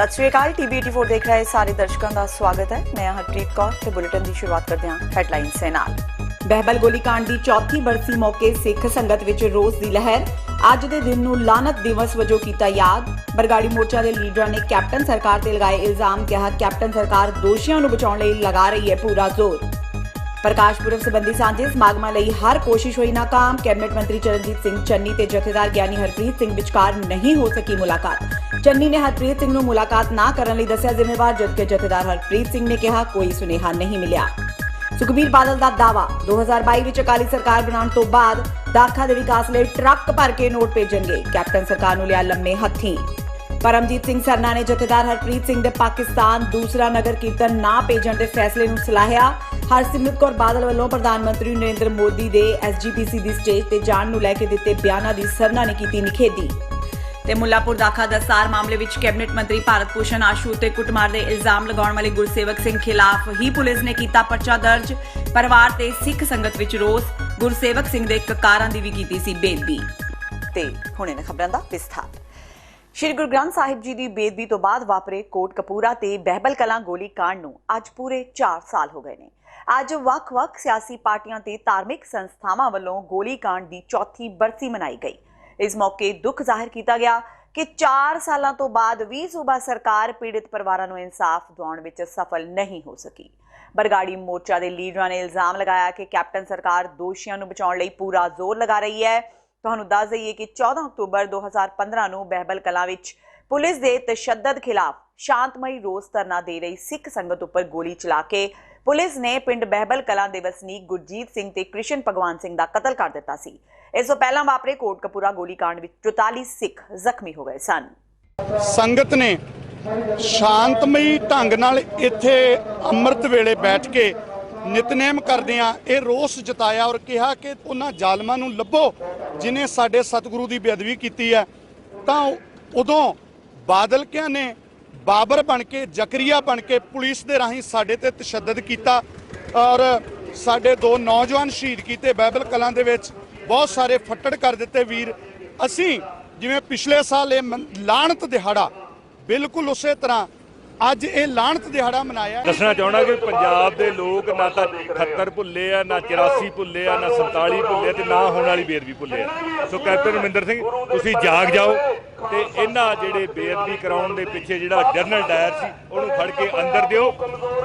सत श्री अकाल। TB84 देख रहे सारे दर्शकों का स्वागत है। मैं हरप्रीत कौर ते बुलेटिन की शुरुआत करते हैं हैडलाइनस दे नाल। बहबल गोलीकांड की चौथी बरसी मौके सिख संगत विच रोस की लहर। अज दे दिन नूं लानत दिवस वजों कीता याद। बरगाड़ी मोर्चा के लीडरां ने कैप्टन सरकार ते लगाए इल्जाम। कहा कैप्टन सरकार दोषियों नूं बचाउण लई लगा रही है पूरा जोर। प्रकाश पुरब संबंधी सांझे समागमां लई हर कोशिश हुई नाकाम। कैबिनेट मंत्री चरणजीत सिंह चन्नी ते जथेदार ज्ञानी हरप्रीत सिंह विचकार नहीं हो सकी मुलाकात। चन्नी ने हरप्रीत सिंह नूं मुलाकात ना करन लई दस्सिया जिम्मेवार, जबकि जथेदार हरप्रीत सिंह ने कहा कोई सुनेहा नहीं मिलिया। सुखबीर बादल का दावा 2022 विच अकाली सरकार बनाउण तो बाद दाखा दे विकास लई ट्रक भर के नोट भेजणगे। कैप्टन सरकार नूं लिया लम्मे हत्थीं। परमजीत सिंह सरना ने जथेदार हरप्रीत सिंह दे पाकिस्तान दूसरा नगर कीर्तन ना भेजण दे फैसले नूं सलाहिया। हरसिमरत कौर बादल वल्लों प्रधानमंत्री नरेंद्र मोदी दे SGPC दी स्टेज ते जाण नूं लैके दित्ते बयानां दी सरना ने कीती निखेधी। ते मुल्लापुर दाखा दस्तार मामले विच कैबिनेट मंत्री भारत भूषण आशू ते कुटमार दे इल्जाम लगाउण वाले गुरसेवक सिंह खिलाफ ही पुलिस ने कीता पर्चा दर्ज। परिवार ते सिख संगत विच रोस। गुरसेवक सिंह दे ककारां दी भी कीती सी बेदबी। ते हुणे ने खबरां दा विस्तार। श्री गुरु ग्रंथ साहिब जी की बेदबी तो बाद वापरे कोटकपूरा ते बहबल कलां गोली कांड नूं अज पूरे 4 साल हो गए ने। अज वख-वख सियासी पार्टियां ते धार्मिक संस्थावां वल्लों गोली कांड की चौथी बरसी मनाई गई। इस मौके दुख जाहिर किया गया कि 4 सालों तो बाद भी सूबा सरकार पीड़ित परिवारों को इंसाफ दिवाउण विच सफल नहीं हो सकी। बरगाड़ी मोर्चा के लीडरां ने इल्जाम लगाया कि कैप्टन सरकार दोषियों को बचाउण लई पूरा जोर लगा रही है। तुहानूं दस दईए कि 14 अक्तूबर 2015 नूं बहबल कलां विच पुलिस के तशद्दद खिलाफ शांतमई रोस धरना दे रही सिख संगत उपर गोली चला के पुलिस ने पिंड बहबल कलां दे वसनीक गुरजीत सिंह ते कृष्ण भगवान सिंह दा कतल कर दिता सी। इस तों पहलां वापरे कोटकपूरा गोलीकांड विच 44 सिख जख्मी हो गए सन। संगत ने शांतमई ढंग नाल इत्थे अमृत वेले बैठ के नितनेम करदियां ये रोस जताया और कहा कि उन्हां जालमां नूं लभो जिन्हें साडे सतगुरु की बेअदबी की है। तां उदों बादल किया ने बाबर बन के जकरिया बन के पुलिस दे राही साडे ते तशद्दद किया और साडे 2 नौजवान शहीद किए। बहबल कलां दे विच बहुत सारे फट्टड़ कर दिते वीर। असीं जिवें पिछले साल ये लाणत दिहाड़ा बिल्कुल उस तरह अज ये लाणत दिहाड़ा मनाया। दसना चाहना कि पंजाब के लोग ना तो 78 भुले आ, ना 84 भुले आ, ना 47 भुले ते ना होने वाली बेअदबी भुले आ। सो कैप्टन अमरिंदर सिंह तुसीं जाग जाओ ते इन्हां जिहड़े बेअदबी कराउण दे पिछे जिहड़ा जनरल डायर सी उहनूं फड़ के अंदर दिओ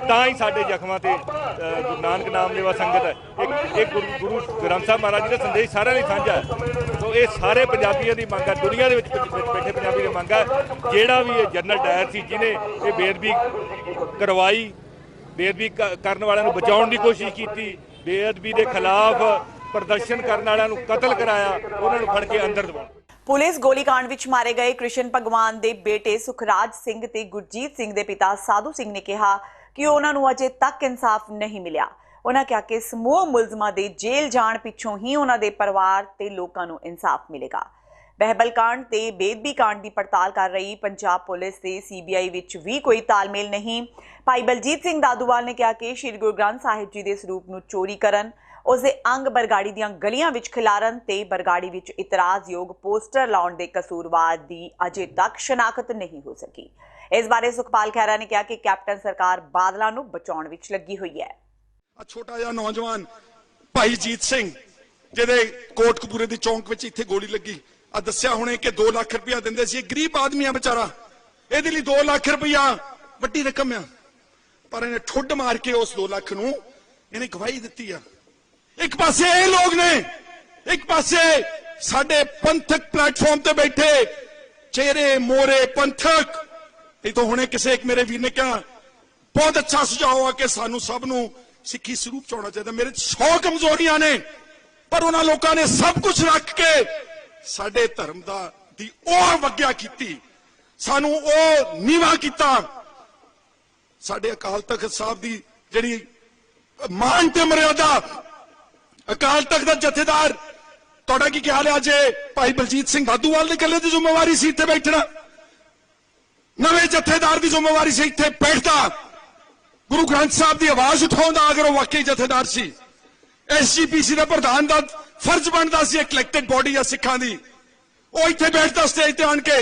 तां ही साडे जख्मां ते गुरु नानक नाम लेवा संगत है। एक गुरु ग्रंथ साहिब महाराज जी दा संदेश सारिਆਂ ਲਈ ਸਾਂਝਾ है। सो ये सारे पंजाबियों की मंग है, दुनिया दे विच बैठे पंजाबी की मंग है। जिहड़ा भी ये जनरल डायर सी जिन्हें ये बेअदबी करवाई, बेअदबी करने वालों को बचाने की कोशिश की, बेअदबी के खिलाफ प्रदर्शन करने वालों को कतल कराया, उन्होंने फड़ के अंदर दबा। पुलिस गोलीकांड विच मारे गए कृष्ण भगवान के बेटे सुखराज सिंह ते गुरजीत सिंह के पिता साधु सिंह ने कहा कि उन्होंने अजे तक इंसाफ नहीं मिलिया। उन्होंने कहा कि समूह मुलजमां दे जेल जाण पिछों ही उन्होंने परिवार ते लोकां नूं इंसाफ मिलेगा। बहबल कांड ते बेदबी कांड की पड़ताल कर रही पंजाब पुलिस ते CBI विच भी कोई तालमेल नहीं। भाई बलजीत सिंह दादूवाल ने कहा कि श्री गुरु ग्रंथ साहिब जी के सरूप नूं चोरी करन, उसदे अंग बरगाड़ी दीआं गलियां विच खिलारन ते बरगाड़ी विच इतराज़योग पोस्टर लाउण दे कसूरवार दी अजे तक शनाखत नहीं हो सकी। इस बारे सुखपाल खैरा ने कहा कि कैप्टन सरकार बादलां नूं बचाउण विच लगी हुई है। छोटा जिहा नौजवान भाई जीत सिंह जिहदे कोटकपूरे दी चौंक विच इत्थे गोली लगी, दस्सिया हुणे कि 2 लाख रुपया दिंदे सी। गरीब आदमी आ बेचारा, इहदे लई 2 लाख रुपया वड्डी रकम आ, पर इहने ठुड्ड मार के उस 2 लाख नूं इहने गवाही दित्ती आ। एक पासे ये लोग ने, एक पासे साडे पंथक प्लेटफॉर्म ते बैठे चेहरे मोरे पंथक। ये तो हुणे किसे एक मेरे वीर ने कहा बहुत अच्छा सुझाव आ कि सानू सब नूं सिक्खी स्वरूप च होना चाहिए। मेरे 100 कमजोरियां ने, पर उन्हां लोकां ने सब कुछ रख के साडे धर्म दी ओह वग्या कीती, सानू ओह नीवा कीता। साडे अकाल तख्त साहब दी जिहड़ी मान ते मर्यादा, अकाल तख्त दा जथेदार तुहाडा की ख्याल है? अजे भाई बलजीत सिंह दादूवाल दे कल्ले दी जिम्मेवारी सी इत्थे बैठना, नवे जथेदार की जिम्मेवारी सी इत्थे बैठदा, गुरु ग्रंथ साहब की आवाज उठाउंदा अगर वो वाकई जथेदार सी। SGPC का प्रधान का फर्ज बनता सी, एक इलैक्टेड बॉडी है सिखां दी, वो इत्थे बैठदा स्टेज ते आण के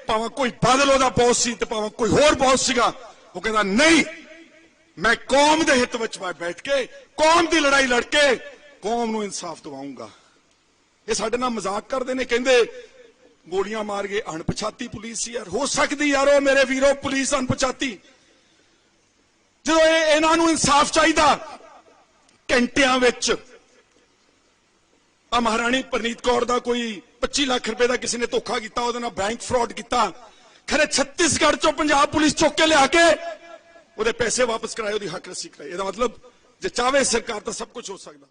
ਭਾਵੇਂ ਕੋਈ ਬਾਦਲ ਉਹਦਾ ਬੌਸ ਸੀ ਤੇ ਭਾਵੇਂ ਕੋਈ ਹੋਰ ਬੌਸ ਸੀਗਾ, ਉਹ ਕਹਿੰਦਾ ਨਹੀਂ, ਮੈਂ ਕੌਮ ਦੇ ਹਿੱਤ ਵਿੱਚ ਬੈਠ ਕੇ ਕੌਮ ਦੀ ਲੜਾਈ ਲੜ ਕੇ ਕੌਮ ਨੂੰ ਇਨਸਾਫ ਦਿਵਾਉਂਗਾ। ਇਹ ਸਾਡੇ ਨਾਲ ਮਜ਼ਾਕ ਕਰਦੇ ਨੇ, ਕਹਿੰਦੇ ਗੋਲੀਆਂ ਮਾਰ ਗਏ ਅਣਪਛਾਤੀ ਪੁਲਿਸ ਯਾਰ। ਹੋ ਸਕਦੀ ਯਾਰ ਉਹ ਮੇਰੇ ਵੀਰੋ ਪੁਲਿਸ ਅਣਪਛਾਤੀ, ਜਦੋਂ ਇਹਨਾਂ ਨੂੰ ਇਨਸਾਫ ਚਾਹੀਦਾ ਘੰਟਿਆਂ ਵਿੱਚ। ਆ ਮਹਾਰਾਣੀ ਪ੍ਰਨੀਤ ਕੌਰ ਦਾ ਕੋਈ 25 ਲੱਖ ਰੁਪਏ ਦਾ ਕਿਸੇ ਨੇ ਧੋਖਾ ਕੀਤਾ, ਉਹਦੇ ਨਾਲ ਬੈਂਕ ਫਰਾਡ ਕੀਤਾ, ਖਰੇ ਛੱਤੀਸਗੜ੍ਹ ਚੋਂ ਪੰਜਾਬ ਪੁਲਿਸ ਚੁੱਕ ਕੇ ਲਿਆ ਕੇ ਉਹਦੇ ਪੈਸੇ ਵਾਪਸ ਕਰਾਏ, ਉਹਦੀ ਹੱਕ ਰੱਸੀ ਕਰਾਈ। ਇਹਦਾ ਮਤਲਬ ਜੇ ਚਾਹਵੇ ਸਰਕਾਰ ਤਾਂ ਸਭ ਕੁਝ ਹੋ ਸਕਦਾ।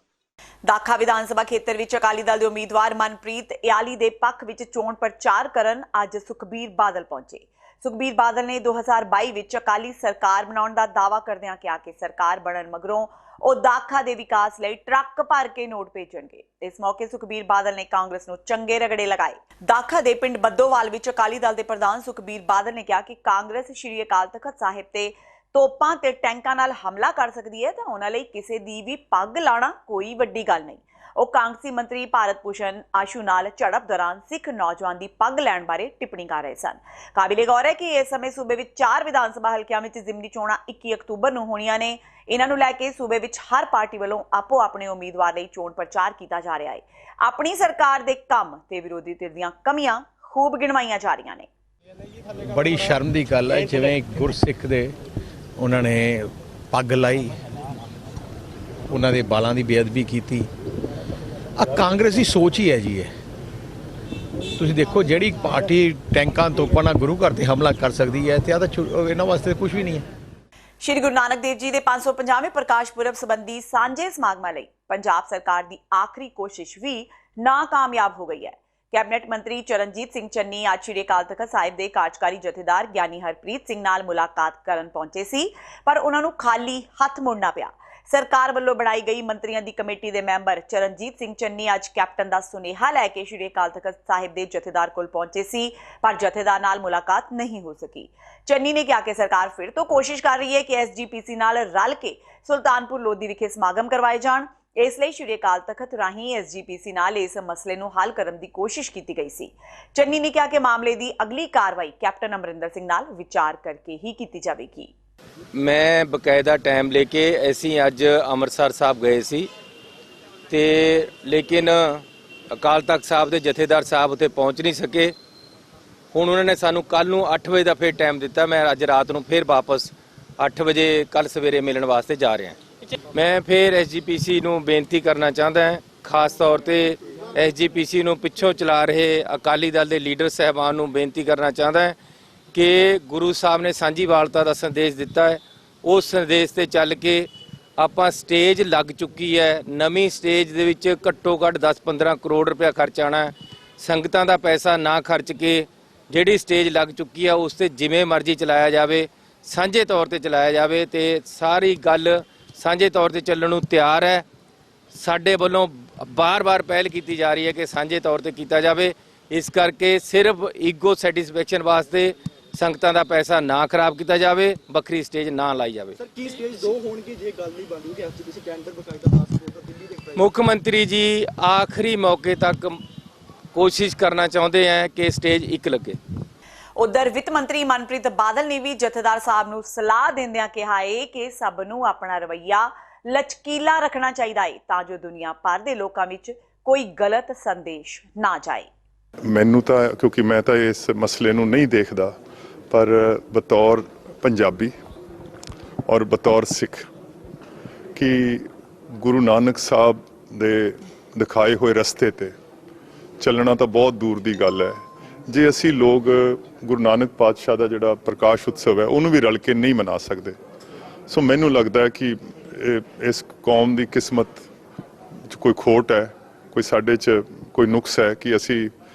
ਦਾਖਾ ਵਿਧਾਨ ਸਭਾ ਖੇਤਰ ਵਿੱਚ ਅਕਾਲੀ ਦਲ ਦੇ ਉਮੀਦਵਾਰ ਮਨਪ੍ਰੀਤ ਇਆਲੀ ਦੇ ਪੱਖ ਵਿੱਚ ਚੋਣ ਪ੍ਰਚਾਰ ਕਰਨ ਅੱਜ ਸੁਖਬੀਰ ਬਾਦਲ ਪਹੁੰਚੇ। ਸੁਖਬੀਰ ਬਾਦਲ ਨੇ 2022 ਵਿੱਚ ਅਕਾਲੀ ਸਰਕਾਰ ਬਣਾਉਣ ਦਾ ਦਾਅਵਾ ਕਰਦਿਆਂ ਕਿਹਾ ਕਿ ਸਰਕਾਰ ਬਣਨ ਮਗਰੋਂ ਉਹ ਦਾਖਾ ਦੇ ਵਿਕਾਸ ਲਈ ਟਰੱਕ ਭਰ ਕੇ ਨੋਟ ਭੇਜਣਗੇ। ਇਸ ਮੌਕੇ ਸੁਖਬੀਰ ਬਾਦਲ ਨੇ ਕਾਂਗਰਸ ਨੂੰ ਚੰਗੇ ਰਗੜੇ ਲਗਾਏ। ਦਾਖਾ ਦੇ ਪਿੰਡ ਬੱਦੋਵਾਲ ਵਿੱਚ ਅਕਾਲੀ ਦਲ ਦੇ ਪ੍ਰਧਾਨ ਸੁਖਬੀਰ ਬਾਦਲ ਨੇ ਕਿਹਾ ਕਿ ਕਾਂਗਰਸ ਸ਼੍ਰੀ ਅਕਾਲ ਤਖਤ ਸਾਹਿਬ ਤੇ ਤੋਪਾਂ ਤੇ ਟੈਂਕਾਂ ਨਾਲ ਹਮਲਾ ਕਰ ਸਕਦੀ ਹੈ ਤਾਂ ਉਹਨਾਂ ਲਈ ਕਿਸੇ ਦੀ ਵੀ ਪੱਗ ਲਾਣਾ ਕੋਈ ਵੱਡੀ ਗੱਲ ਨਹੀਂ। ਉਹ ਕਾਂਗਰਸੀ ਮੰਤਰੀ ਭਾਰਤ ਭੂਸ਼ਣ ਆਸ਼ੂ ਨਾਲ ਝੜਪ ਦੌਰਾਨ ਸਿੱਖ ਨੌਜਵਾਨ ਦੀ ਪੱਗ ਲੈਣ ਬਾਰੇ ਟਿੱਪਣੀ ਕਰ ਰਹੇ ਸਨ। ਕਾਬਿਲੇ ਗੌਰ ਹੈ ਕਿ ਇਸ ਸਮੇਂ ਸੂਬੇ ਵਿੱਚ 4 ਵਿਧਾਨ ਸਭਾ ਹਲਕਿਆਂ ਵਿੱਚ ਜ਼ਿਮਨੀ ਚੋਣਾਂ 21 ਅਕਤੂਬਰ ਨੂੰ ਹੋਣੀਆਂ ਨੇ। ਇਹਨਾਂ ਨੂੰ ਲੈ ਕੇ ਸੂਬੇ ਵਿੱਚ ਹਰ ਪਾਰਟੀ ਵੱਲੋਂ ਆਪੋ ਆਪਣੇ ਉਮੀਦਵਾਰ ਲਈ ਚੋਣ ਪ੍ਰਚਾਰ ਕੀਤਾ ਜਾ ਰਿਹਾ ਹੈ। ਆਪਣੀ ਸਰਕਾਰ ਦੇ ਕੰਮ ਤੇ ਵਿਰੋਧੀ ਧਿਰ ਦੀਆਂ ਕਮੀਆਂ ਖੂਬ ਗਿਣਵਾਈਆਂ ਜਾ ਰਹੀਆਂ ਨੇ। ਬੜੀ ਸ਼ਰਮ ਦੀ ਗੱਲ ਹੈ ਜਿਵੇਂ ਗੁਰਸਿੱਖ ਦੇ ਉਹਨਾਂ ਨੇ ਪੱਗ ਲਾਈ, ਉਹਨਾਂ ਦੇ ਬਾਲਾਂ ਦੀ ਬੇਅਦਬੀ ਕੀਤੀ। ਆ ਕਾਂਗਰਸ ਦੀ ਸੋਚ ਹੀ ਹੈ ਜੀ। ਇਹ ਤੁਸੀਂ ਦੇਖੋ ਜਿਹੜੀ ਪਾਰਟੀ ਟੈਂਕਾਂ ਤੋਪਾਂ ਨਾਲ ਗੁਰੂ ਘਰ ਤੇ ਹਮਲਾ ਕਰ ਸਕਦੀ ਹੈ ਤੇ ਆ ਤਾਂ ਇਹਨਾਂ ਵਾਸਤੇ ਕੁਝ ਵੀ ਨਹੀਂ ਹੈ। ਸ਼੍ਰੀ ਗੁਰੂ ਨਾਨਕ ਦੇਵ ਜੀ ਦੇ 550ਵੇਂ ਪ੍ਰਕਾਸ਼ ਪੁਰਬ ਸੰਬੰਧੀ ਸਾਂਝੇ ਸਮਾਗਮਾਂ ਲਈ ਪੰਜਾਬ ਸਰਕਾਰ ਦੀ ਆਖਰੀ ਕੋਸ਼ਿਸ਼ ਵੀ ਨਾਕਾਮਯਾਬ ਹੋ ਗਈ ਹੈ। ਕੈਬਨਿਟ ਮੰਤਰੀ ਚਰਨਜੀਤ ਸਿੰਘ ਚੰਨੀ ਅੱਜ ਸ਼੍ਰੀ ਅਕਾਲ ਤਖਤ ਸਾਹਿਬ ਦੇ ਕਾਰਜਕਾਰੀ ਜਥੇਦਾਰ ਗਿਆਨੀ ਹਰਪ੍ਰੀਤ ਸਿੰਘ ਨਾਲ ਮੁਲਾਕਾਤ ਕਰਨ ਪਹੁੰਚੇ ਸੀ, ਪਰ ਉਹਨਾਂ ਨੂੰ ਖਾਲੀ ਹੱਥ ਮੁੜਨਾ ਪਿਆ। ਸਰਕਾਰ ਵੱਲੋਂ ਬਣਾਈ ਗਈ ਮੰਤਰੀਆਂ ਦੀ ਕਮੇਟੀ ਦੇ ਮੈਂਬਰ ਚਰਨਜੀਤ ਸਿੰਘ ਚੰਨੀ ਅੱਜ ਕੈਪਟਨ ਦਾ ਸੁਨੇਹਾ ਲੈ ਕੇ ਸ਼੍ਰੀ ਅਕਾਲ ਤਖਤ ਸਾਹਿਬ ਦੇ ਜਥੇਦਾਰ ਕੋਲ ਪਹੁੰਚੇ ਸੀ, ਪਰ ਜਥੇਦਾਰ ਨਾਲ ਮੁਲਾਕਾਤ ਨਹੀਂ ਹੋ ਸਕੀ। ਚੰਨੀ ਨੇ ਕਿਹਾ ਕਿ ਸਰਕਾਰ ਫਿਰ ਤੋਂ ਕੋਸ਼ਿਸ਼ ਕਰ ਰਹੀ ਹੈ ਕਿ ਐਸਜੀਪੀਸੀ ਨਾਲ ਰਲ ਕੇ ਸੁਲਤਾਨਪੁਰ ਲੋਧੀ ਵਿਖੇ ਸਮਾਗਮ ਕਰਵਾਏ ਜਾਣ। ਇਸ ਲਈ ਸ਼੍ਰੀ ਅਕਾਲ ਤਖਤ ਰਾਹੀਂ ਐਸਜੀਪੀਸੀ ਨਾਲ ਇਸ ਮਸਲੇ ਨੂੰ ਹੱਲ ਕਰਨ ਦੀ ਕੋਸ਼ਿਸ਼ ਕੀਤੀ ਗਈ ਸੀ। ਚੰਨੀ ਨੇ ਕਿਹਾ ਕਿ ਮਾਮਲੇ ਦੀ ਅਗਲੀ ਕਾਰਵਾਈ ਕੈਪਟਨ ਅਮਰਿੰਦਰ ਸਿੰਘ ਨਾਲ ਵਿਚਾਰ ਕਰਕੇ ਹੀ ਕੀਤੀ ਜਾਵੇਗੀ। ਮੈਂ ਬਕਾਇਦਾ ਟਾਈਮ ਲੈ ਕੇ ਅਸੀਂ ਅੱਜ ਅੰਮ੍ਰਿਤਸਰ ਸਾਹਿਬ ਗਏ ਸੀ ਤੇ ਲੇਕਿਨ ਅਕਾਲ ਤਖਤ ਸਾਹਿਬ ਦੇ ਜਥੇਦਾਰ ਸਾਹਿਬ ਉੱਥੇ ਪਹੁੰਚ ਨਹੀਂ ਸਕੇ। ਹੁਣ ਉਹਨਾਂ ਨੇ ਸਾਨੂੰ ਕੱਲ ਨੂੰ 8 ਵਜੇ ਦਾ ਫਿਰ ਟਾਈਮ ਦਿੱਤਾ। ਮੈਂ ਅੱਜ ਰਾਤ ਨੂੰ ਫਿਰ ਵਾਪਸ 8 ਵਜੇ ਕੱਲ ਸਵੇਰੇ ਮਿਲਣ ਵਾਸਤੇ ਜਾ ਰਿਹਾ। ਮੈਂ ਫਿਰ ਐਸਜੀਪੀਸੀ ਨੂੰ ਬੇਨਤੀ ਕਰਨਾ ਚਾਹੁੰਦਾ ਹਾਂ, ਖਾਸ ਤੌਰ ਤੇ ਐਸਜੀਪੀਸੀ ਨੂੰ ਪਿੱਛੋਂ ਚਲਾ ਰਹੇ ਅਕਾਲੀ ਦਲ ਦੇ ਲੀਡਰ ਸਾਹਿਬਾਨ ਨੂੰ ਬੇਨਤੀ ਕਰਨਾ ਚਾਹੁੰਦਾ ਹਾਂ ਕਿ ਗੁਰੂ ਸਾਹਿਬ ਨੇ ਸਾਂਝੀਵਾਲਤਾ ਦਾ ਸੰਦੇਸ਼ ਦਿੱਤਾ ਹੈ, ਉਸ ਸੰਦੇਸ਼ ਤੇ ਚੱਲ ਕੇ ਆਪਾਂ ਸਟੇਜ ਲੱਗ ਚੁੱਕੀ ਹੈ। ਨਵੀਂ ਸਟੇਜ ਦੇ ਵਿੱਚ ਘੱਟੋ ਘੱਟ 10-15 ਕਰੋੜ ਰੁਪਇਆ ਖਰਚ ਆਉਣਾ ਹੈ। ਸੰਗਤਾਂ ਦਾ ਪੈਸਾ ਨਾ ਖਰਚ ਕੇ ਜਿਹੜੀ ਸਟੇਜ ਲੱਗ ਚੁੱਕੀ ਹੈ ਉਸ ਤੇ ਜਿਵੇਂ ਮਰਜ਼ੀ ਚਲਾਇਆ ਜਾਵੇ, ਸਾਂਝੇ ਤੌਰ ਤੇ ਚਲਾਇਆ ਜਾਵੇ ਤੇ ਸਾਰੀ ਗੱਲ ਸਾਂਝੇ ਤੌਰ ਤੇ ਚੱਲਣ ਨੂੰ ਤਿਆਰ ਹੈ। ਸਾਡੇ ਵੱਲੋਂ ਬਾਰ-ਬਾਰ ਪਹਿਲ ਕੀਤੀ ਜਾ ਰਹੀ ਹੈ ਕਿ ਸਾਂਝੇ ਤੌਰ ਤੇ ਕੀਤਾ ਜਾਵੇ। ਇਸ ਕਰਕੇ ਸਿਰਫ ਈਗੋ ਸੈਟੀਸਫੈਕਸ਼ਨ ਵਾਸਤੇ ਸੰਗਤਾਂ ਦਾ ਪੈਸਾ ਨਾ ਖਰਾਬ ਕੀਤਾ ਜਾਵੇ, ਵੱਖਰੀ ਸਟੇਜ ਨਾ ਲਾਈ ਜਾਵੇ। ਸਰ ਕੀ ਸਟੇਜ 2 ਹੋਣਗੇ ਜੇ ਗੱਲ ਨਹੀਂ ਬਣਦੀ ਕਿ ਐਸਜੀਪੀਸੀ ਕੈਂਟਰ ਬਕਾਇਦਾ ਪਾਸਪੋਰਟ ਦਿੱਲੀ ਦੇ ਮੁੱਖ ਮੰਤਰੀ ਜੀ ਆਖਰੀ ਮੌਕੇ ਤੱਕ ਕੋਸ਼ਿਸ਼ ਕਰਨਾ ਚਾਹੁੰਦੇ ਹੈ ਕਿ ਸਟੇਜ 1 ਲੱਗੇ। ਉਧਰ ਵਿੱਤ ਮੰਤਰੀ ਮਨਪ੍ਰੀਤ ਬਾਦਲ ਨੇ ਵੀ ਜਥੇਦਾਰ ਸਾਹਿਬ ਨੂੰ ਸਲਾਹ ਦਿੰਦਿਆਂ ਕਿਹਾ ਹੈ ਕਿ ਸਭ ਨੂੰ ਆਪਣਾ ਰਵੱਈਆ ਲਚਕੀਲਾ ਰੱਖਣਾ ਚਾਹੀਦਾ ਹੈ ਤਾਂ ਜੋ ਦੁਨੀਆ ਭਰ ਦੇ ਲੋਕਾਂ ਵਿੱਚ ਕੋਈ ਗਲਤ ਸੰਦੇਸ਼ ਨਾ ਜਾਏ। ਮੈਨੂੰ ਤਾਂ ਕਿਉਂਕਿ ਮੈਂ ਤਾਂ ਇਸ ਮਸਲੇ ਨੂੰ ਨਹੀਂ ਦੇਖਦਾ, ਪਰ ਬਤੌਰ ਪੰਜਾਬੀ ਔਰ ਬਤੌਰ ਸਿੱਖ ਕਿ ਗੁਰੂ ਨਾਨਕ ਸਾਹਿਬ ਦੇ ਦਿਖਾਏ ਹੋਏ ਰਸਤੇ ਤੇ ਚੱਲਣਾ ਤਾਂ ਬਹੁਤ ਦੂਰ ਦੀ ਗੱਲ ਹੈ। ਜੇ ਅਸੀਂ ਲੋਕ ਗੁਰੂ ਨਾਨਕ ਪਾਤਸ਼ਾਹ ਦਾ ਜਿਹੜਾ ਪ੍ਰਕਾਸ਼ ਉਤਸਵ ਹੈ ਉਹਨੂੰ ਵੀ ਰਲ ਕੇ ਨਹੀਂ ਮਨਾ ਸਕਦੇ, ਸੋ ਮੈਨੂੰ ਲੱਗਦਾ ਹੈ ਕਿ ਇਸ ਕੌਮ ਦੀ ਕਿਸਮਤ 'ਚ ਕੋਈ ਖੋਟ ਹੈ, ਕੋਈ ਸਾਡੇ 'ਚ ਕੋਈ ਨੁਕਸ ਹੈ ਕਿ ਅਸੀਂ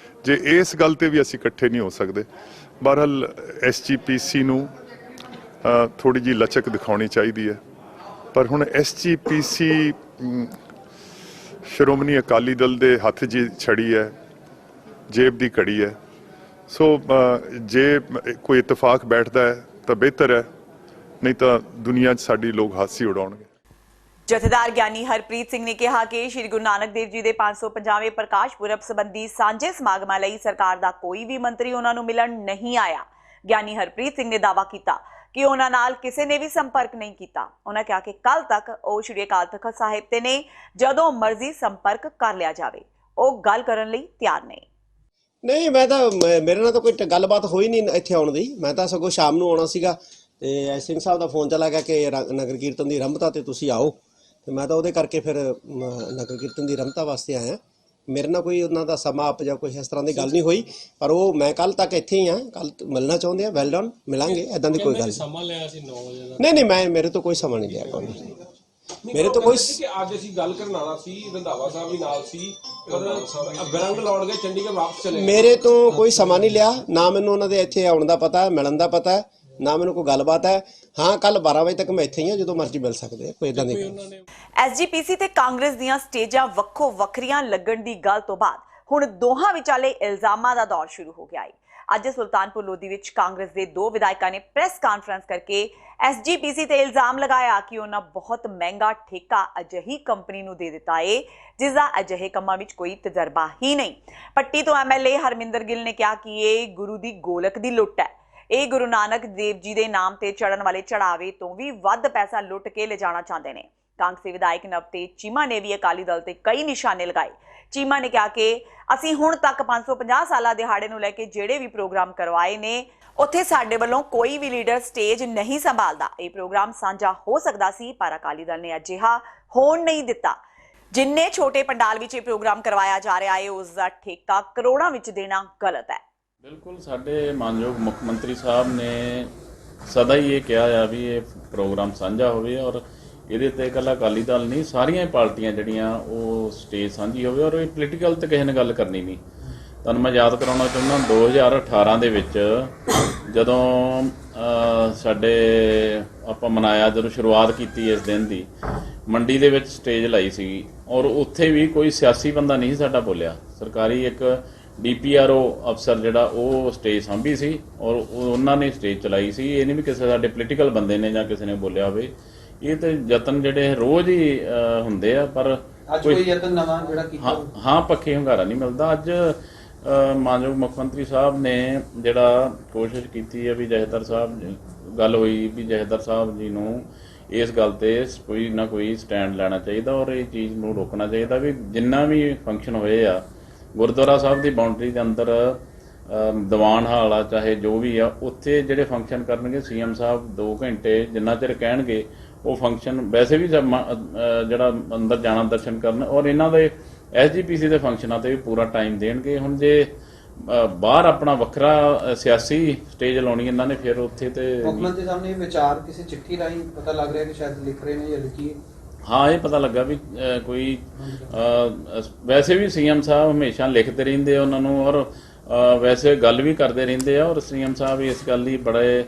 ਜੇ ਇਸ ਗੱਲ ਤੇ ਵੀ ਅਸੀਂ ਇਕੱਠੇ ਨਹੀਂ ਹੋ ਸਕਦੇ। ਬਹਰਹਾਲ ਐਸਜੀਪੀਸੀ ਨੂੰ ਥੋੜੀ ਜਿਹੀ ਲਚਕ ਦਿਖਾਉਣੀ ਚਾਹੀਦੀ ਹੈ, ਪਰ ਹੁਣ ਐਸਜੀਪੀਸੀ ਸ਼੍ਰੋਮਣੀ ਅਕਾਲੀ ਦਲ ਦੇ ਹੱਥ 'ਚ ਛੜੀ ਹੈ, ਜੇਬ ਦੀ ਘੜੀ ਹੈ। ਸੋ ਜੇ ਕੋਈ ਇਤਫਾਕ ਬੈਠਦਾ ਹੈ ਤਾਂ ਬਿਹਤਰ ਹੈ, ਨਹੀਂ ਤਾਂ ਦੁਨੀਆ 'ਚ ਸਾਡੀ ਲੋਕ ਹਾਸੀ ਉਡਾਉਣਗੇ। ਜਥੇਦਾਰ ਗਿਆਨੀ ਹਰਪ੍ਰੀਤ ਸਿੰਘ ਨੇ ਕਿਹਾ ਕਿ ਸ਼੍ਰੀ ਗੁਰੂ ਨਾਨਕ ਦੇਵ ਜੀ ਦੇ 550ਵੇਂ ਪ੍ਰਕਾਸ਼ ਪੁਰਬ ਸੰਬੰਧੀ ਸਾਂਝੇ ਸਮਾਗਮਾਂ ਲਈ ਸਰਕਾਰ ਦਾ ਕੋਈ ਵੀ ਮੰਤਰੀ ਉਹਨਾਂ ਨੂੰ ਮਿਲਣ ਨਹੀਂ ਆਇਆ। ਗਿਆਨੀ ਹਰਪ੍ਰੀਤ ਸਿੰਘ ਨੇ ਦਾਅਵਾ ਕੀਤਾ ਕਿ ਉਹਨਾਂ ਨਾਲ ਕਿਸੇ ਨੇ ਵੀ ਸੰਪਰਕ ਨਹੀਂ ਕੀਤਾ। ਉਹਨਾਂ ਕਿਹਾ ਕਿ ਕੱਲ ਤੱਕ ਉਹ ਸ਼੍ਰੀ ਅਕਾਲ ਤਖਤ ਸਾਹਿਬ ਤੇ ਨੇ, ਜਦੋਂ ਮਰਜ਼ੀ ਸੰਪਰਕ ਕਰ ਲਿਆ ਜਾਵੇ। ਉਹ ਗੱਲ ਕਰਨ ਲਈ ਤਿਆਰ ਨੇ। ਨਹੀਂ, ਮੈਂ ਤਾਂ ਮੇਰੇ ਨਾਲ ਤਾਂ ਕੋਈ ਗੱਲਬਾਤ ਹੋਈ ਨਹੀਂ ਇੱਥੇ ਆਉਣ ਦੀ। ਮੈਂ ਤਾਂ ਸਗੋਂ ਸ਼ਾਮ ਨੂੰ ਆਉਣਾ ਸੀਗਾ ਤੇ ਸਿੰਘ ਸਾਹਿਬ ਦਾ ਫੋਨ ਚਲਾ ਗਿਆ ਕਿ ਨਗਰ ਕੀਰਤਨ ਦੀ ਆਰੰਭਤਾ ਤੇ ਤੁਸੀਂ ਆਓ, ਤੇ ਮੈਂ ਤਾਂ ਉਹਦੇ ਕਰਕੇ ਫਿਰ ਨਗਰ ਕੀਰਤਨ ਦੀ ਆਰੰਭਤਾ ਵਾਸਤੇ ਆਇਆ। ਮੇਰੇ ਨਾਲ ਕੋਈ ਉਹਨਾਂ ਦਾ ਸਮਾਂ ਆਪ ਜਾਂ ਕੋਈ ਇਸ ਤਰ੍ਹਾਂ ਦੀ ਗੱਲ ਨਹੀਂ ਹੋਈ, ਪਰ ਉਹ ਮੈਂ ਕੱਲ ਤੱਕ ਇੱਥੇ ਹੀ ਆ। ਕੱਲ ਮਿਲਣਾ ਚਾਹੁੰਦੇ ਆ, ਵੈਲ ਡਨ, ਮਿਲਾਂਗੇ। ਇਦਾਂ ਦੀ ਕੋਈ ਗੱਲ ਸਮਾਂ ਲਿਆ ਸੀ 9 ਵਜੇ ਦਾ। ਨਹੀਂ, ਮੈਂ ਮੇਰੇ ਤੋਂ ਕੋਈ ਸਮਾਂ ਨਹੀਂ ਲਿਆ ਕੋਈ। ਮੇਰੇ ਤੋਂ ਕੋਈ ਕਿ ਅੱਜ ਅਸੀਂ ਗੱਲ ਕਰਨ ਆਣਾ ਸੀ, ਰੰਧਾਵਾ ਸਾਹਿਬ ਵੀ ਨਾਲ ਸੀ, ਪਰ ਗਰੰਗ ਲਾਉਣ ਗਏ, ਚੰਡੀਗੜ੍ਹ ਵਾਪਸ ਚਲੇ ਗਏ। ਮੇਰੇ ਤੋਂ ਕੋਈ ਸਮਾਂ ਨਹੀਂ ਲਿਆ, ਨਾ ਮੈਨੂੰ ਉਹਨਾਂ ਦੇ ਇੱਥੇ ਆਉਣ ਦਾ ਪਤਾ, ਮਿਲਣ ਦਾ ਪਤਾ, ਨਾ ਮੈਨੂੰ ਕੋਈ ਗੱਲਬਾਤ ਹੈ। ਹਾਂ, ਕੱਲ 12 ਵਜੇ ਤੱਕ ਮੈਂ ਇੱਥੇ ਹੀ ਹਾਂ, ਜਦੋਂ ਮਰਜ਼ੀ ਮਿਲ ਸਕਦੇ ਆ, ਕੋਈ ਇਦਾਂ ਦੀ ਗੱਲ। ਐਸਜੀਪੀਸੀ ਤੇ ਕਾਂਗਰਸ ਦੀਆਂ ਸਟੇਜਾਂ ਵੱਖੋ ਵੱਖਰੀਆਂ ਲੱਗਣ ਦੀ ਗੱਲ ਤੋਂ ਬਾਅਦ ਹੁਣ ਦੋਹਾਂ ਵਿਚਾਲੇ ਇਲਜ਼ਾਮਾਂ ਦਾ ਦੌਰ ਸ਼ੁਰੂ ਹੋ ਗਿਆ ਹੈ। ਅੱਜ ਸੁਲਤਾਨਪੁਰ ਲੋਧੀ ਵਿੱਚ ਕਾਂਗਰਸ ਦੇ 2 ਵਿਧਾਇਕਾਂ ਨੇ ਪ੍ਰੈਸ ਕਾਨਫਰੰਸ ਕਰਕੇ ਐਸਜੀਪੀਸੀ ਤੇ ਇਲਜ਼ਾਮ ਲਗਾਇਆ ਕਿ ਉਹਨਾਂ ਬਹੁਤ ਮਹਿੰਗਾ ਠੇਕਾ ਅਜਿਹੀ ਕੰਪਨੀ ਨੂੰ ਦੇ ਦਿੱਤਾ ਹੈ ਜਿਸ ਦਾ ਅਜਿਹੇ ਕੰਮਾਂ ਵਿੱਚ ਕੋਈ ਤਜਰਬਾ ਹੀ ਨਹੀਂ। ਪੱਟੀ ਤੋਂ ਐਮਐਲਏ ਹਰਮਿੰਦਰ ਗਿੱਲ ਨੇ ਕਿਹਾ ਕਿ ਇਹ ਗੁਰੂ ਦੀ ਗੋਲਕ ਦੀ ਲੁੱਟ ਹੈ। ਇਹ ਗੁਰੂ ਨਾਨਕ ਦੇਵ ਜੀ ਦੇ ਨਾਮ ਤੇ ਚੜਨ ਵਾਲੇ ਚੜਾਵੇ ਤੋਂ ਵੀ ਵੱਧ ਪੈਸਾ ਲੁੱਟ ਕੇ ਲਿਜਾਣਾ ਚਾਹੁੰਦੇ ਨੇ। ਕਾਂਗਰਸੀ ਵਿਧਾਇਕ ਨਵਤੇਜ ਚੀਮਾ ਨੇ ਵੀ ਅਕਾਲੀ ਦਲ ਤੇ ਕਈ ਨਿਸ਼ਾਨੇ ਲਗਾਏ। ਚੀਮਾ ਨੇ ਕਿਹਾ ਕਿ ਅਸੀਂ ਹੁਣ ਤੱਕ 550 ਸਾਲਾ ਦਿਹਾੜੇ ਨੂੰ ਲੈ ਕੇ ਜਿਹੜੇ ਵੀ ਪ੍ਰੋਗਰਾਮ ਕਰਵਾਏ ਨੇ, ਉੱਥੇ ਸਾਡੇ ਵੱਲੋਂ ਕੋਈ ਵੀ ਲੀਡਰ ਸਟੇਜ ਨਹੀਂ ਸੰਭਾਲਦਾ। ਇਹ ਪ੍ਰੋਗਰਾਮ ਸਾਂਝਾ ਹੋ ਸਕਦਾ ਸੀ, ਪਰ ਅਕਾਲੀ ਦਲ ਨੇ ਅਜਿਹਾ ਹੋਣ ਨਹੀਂ ਦਿੱਤਾ। ਜਿੰਨੇ ਛੋਟੇ ਪੰਡਾਲ ਵਿੱਚ ਇਹ ਪ੍ਰੋਗਰਾਮ ਕਰਵਾਇਆ ਜਾ ਰਿਹਾ ਹੈ, ਉਸ ਦਾ ਠੇਕਾ ਕਰੋੜਾਂ ਵਿੱਚ ਦੇਣਾ ਗਲਤ ਹੈ। ਬਿਲਕੁਲ, ਸਾਡੇ ਮਾਨਯੋਗ ਮੁੱਖ ਮੰਤਰੀ ਸਾਹਿਬ ਨੇ ਸਦਾ ਹੀ ਇਹ ਕਿਹਾ ਆ ਵੀ ਇਹ ਪ੍ਰੋਗਰਾਮ ਸਾਂਝਾ ਹੋਵੇ, ਔਰ ਇਹਦੇ ਤੇ ਇਕੱਲਾ ਅਕਾਲੀ ਦਲ ਨਹੀਂ, ਸਾਰੀਆਂ ਪਾਰਟੀਆਂ ਜਿਹੜੀਆਂ ਉਹ ਸਟੇਜ ਸਾਂਝੀ ਹੋਵੇ, ਔਰ ਇਹ ਪੋਲੀਟੀਕਲ ਤੇ ਕਿਸੇ ਨੇ ਗੱਲ ਕਰਨੀ ਨਹੀਂ। ਤੁਹਾਨੂੰ ਮੈਂ ਯਾਦ ਕਰਾਉਣਾ ਚਾਹੁੰਦਾ, 2018 ਦੇ ਵਿੱਚ ਜਦੋਂ ਸਾਡੇ ਆਪਾਂ ਮਨਾਇਆ, ਜਦੋਂ ਸ਼ੁਰੂਆਤ ਕੀਤੀ ਇਸ ਦਿਨ ਦੀ, ਮੰਡੀ ਦੇ ਵਿੱਚ ਸਟੇਜ ਲਾਈ ਸੀਗੀ, ਔਰ ਉੱਥੇ ਵੀ ਕੋਈ ਸਿਆਸੀ ਬੰਦਾ ਨਹੀਂ ਸਾਡਾ ਬੋਲਿਆ। ਸਰਕਾਰੀ ਇੱਕ DPRO ਅਫਸਰ ਜਿਹੜਾ ਉਹ ਸਟੇਜ ਸਾਂਭੀ ਸੀ, ਔਰ ਉਹਨਾਂ ਨੇ ਸਟੇਜ ਚਲਾਈ ਸੀ। ਇਹ ਨਹੀਂ ਵੀ ਕਿਸੇ ਸਾਡੇ ਪੋਲੀਟੀਕਲ ਬੰਦੇ ਨੇ ਜਾਂ ਕਿਸੇ ਨੇ ਬੋਲਿਆ ਹੋਵੇ। ਇਹ ਤੇ ਯਤਨ ਜਿਹੜੇ ਰੋਜ਼ ਹੀ ਹੁੰਦੇ ਆ, ਪਰ ਕੋਈ ਯਤਨ ਨਵਾਂ ਜਿਹੜਾ ਕੀਤਾ, ਹਾਂ, ਪੱਖੀ ਹੁੰਗਾਰਾ ਨਹੀਂ ਮਿਲਦਾ। ਅੱਜ ਮਾਨਯੋਗ ਮੁੱਖ ਮੰਤਰੀ ਸਾਹਿਬ ਨੇ ਜਿਹੜਾ ਕੋਸ਼ਿਸ਼ ਕੀਤੀ ਹੈ ਵੀ ਜਥੇਦਾਰ ਸਾਹਿਬ, ਗੱਲ ਹੋਈ ਵੀ ਜਥੇਦਾਰ ਸਾਹਿਬ ਜੀ ਨੂੰ ਇਸ ਗੱਲ ਤੇ ਕੋਈ ਨਾ ਕੋਈ ਸਟੈਂਡ ਲੈਣਾ ਚਾਹੀਦਾ, ਔਰ ਇਹ ਚੀਜ਼ ਨੂੰ ਰੋਕਣਾ ਚਾਹੀਦਾ ਵੀ ਜਿੰਨਾ ਵੀ ਫੰਕਸ਼ਨ ਹੋਏ ਆ ਗੁਰਦੁਆਰਾ ਸਾਹਿਬ ਦੀ ਬਾਉਂਡਰੀ ਦੇ ਅੰਦਰ, ਦੀਵਾਨ ਹਾਲ ਆ ਚਾਹੇ ਜੋ ਵੀ ਆ, ਉੱਥੇ ਜਿਹੜੇ ਫੰਕਸ਼ਨ ਕਰਨਗੇ CM ਸਾਹਿਬ 2 ਘੰਟੇ ਜਿੰਨਾ ਚਿਰ ਕਹਿਣਗੇ ਉਹ ਫੰਕਸ਼ਨ, ਵੈਸੇ ਵੀ ਜਿਹੜਾ ਅੰਦਰ ਜਾਣਾ ਦਰਸ਼ਨ ਕਰਨ, ਔਰ ਇਹਨਾਂ ਦੇ SGPC ਦੇ ਫੰਕਸ਼ਨਾਂ ਤੇ ਵੀ ਪੂਰਾ ਟਾਈਮ ਦੇਣਗੇ। ਹੁਣ ਜੇ ਬਾਹਰ ਆਪਣਾ ਵੱਖਰਾ ਸਿਆਸੀ ਸਟੇਜ ਲਾਉਣੀ ਇਹਨਾਂ ਨੇ, ਫਿਰ ਉੱਥੇ ਤੇ ਮੁੱਖ ਮੰਤਰੀ ਸਾਹਿਬ ਨੇ ਵਿਚਾਰ ਕਿਸੇ ਚਿੱਠੀ ਰਾਹੀਂ ਪਤਾ ਲੱਗ ਰਿਹਾ ਕਿ ਸ਼ਾਇਦ ਲਿਖ ਰਹੇ ਨੇ ਜਾਂ ਲਿਖੀ। ਹਾਂ, ਇਹ ਪਤਾ ਲੱਗਾ ਵੀ ਕੋਈ ਵੈਸੇ ਵੀ CM ਸਾਹਿਬ ਹਮੇਸ਼ਾ ਲਿਖਦੇ ਰਹਿੰਦੇ ਆ ਉਹਨਾਂ ਨੂੰ, ਔਰ ਵੈਸੇ ਗੱਲ ਵੀ ਕਰਦੇ ਰਹਿੰਦੇ ਆ, ਔਰ CM ਸਾਹਿਬ ਵੀ ਇਸ ਗੱਲ ਲਈ ਬੜੇ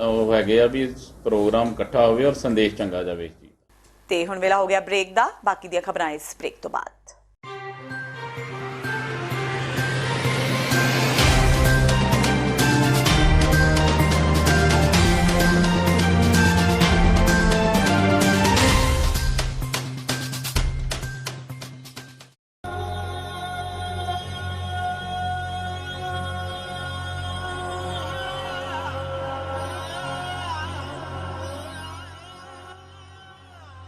ਉਹ ਹੈਗੇ ਆ ਵੀ ਪ੍ਰੋਗਰਾਮ ਇਕੱਠਾ ਹੋਵੇ ਔਰ ਸੰਦੇਸ਼ ਚੰਗਾ ਜਾਵੇ। ਤੇ ਹੁਣ ਵੇਲਾ ਹੋ ਗਿਆ ਬ੍ਰੇਕ ਦਾ। ਬਾਕੀ ਦੀਆਂ ਖਬਰਾਂ ਇਸ ਬ੍ਰੇਕ ਤੋਂ ਬਾਅਦ।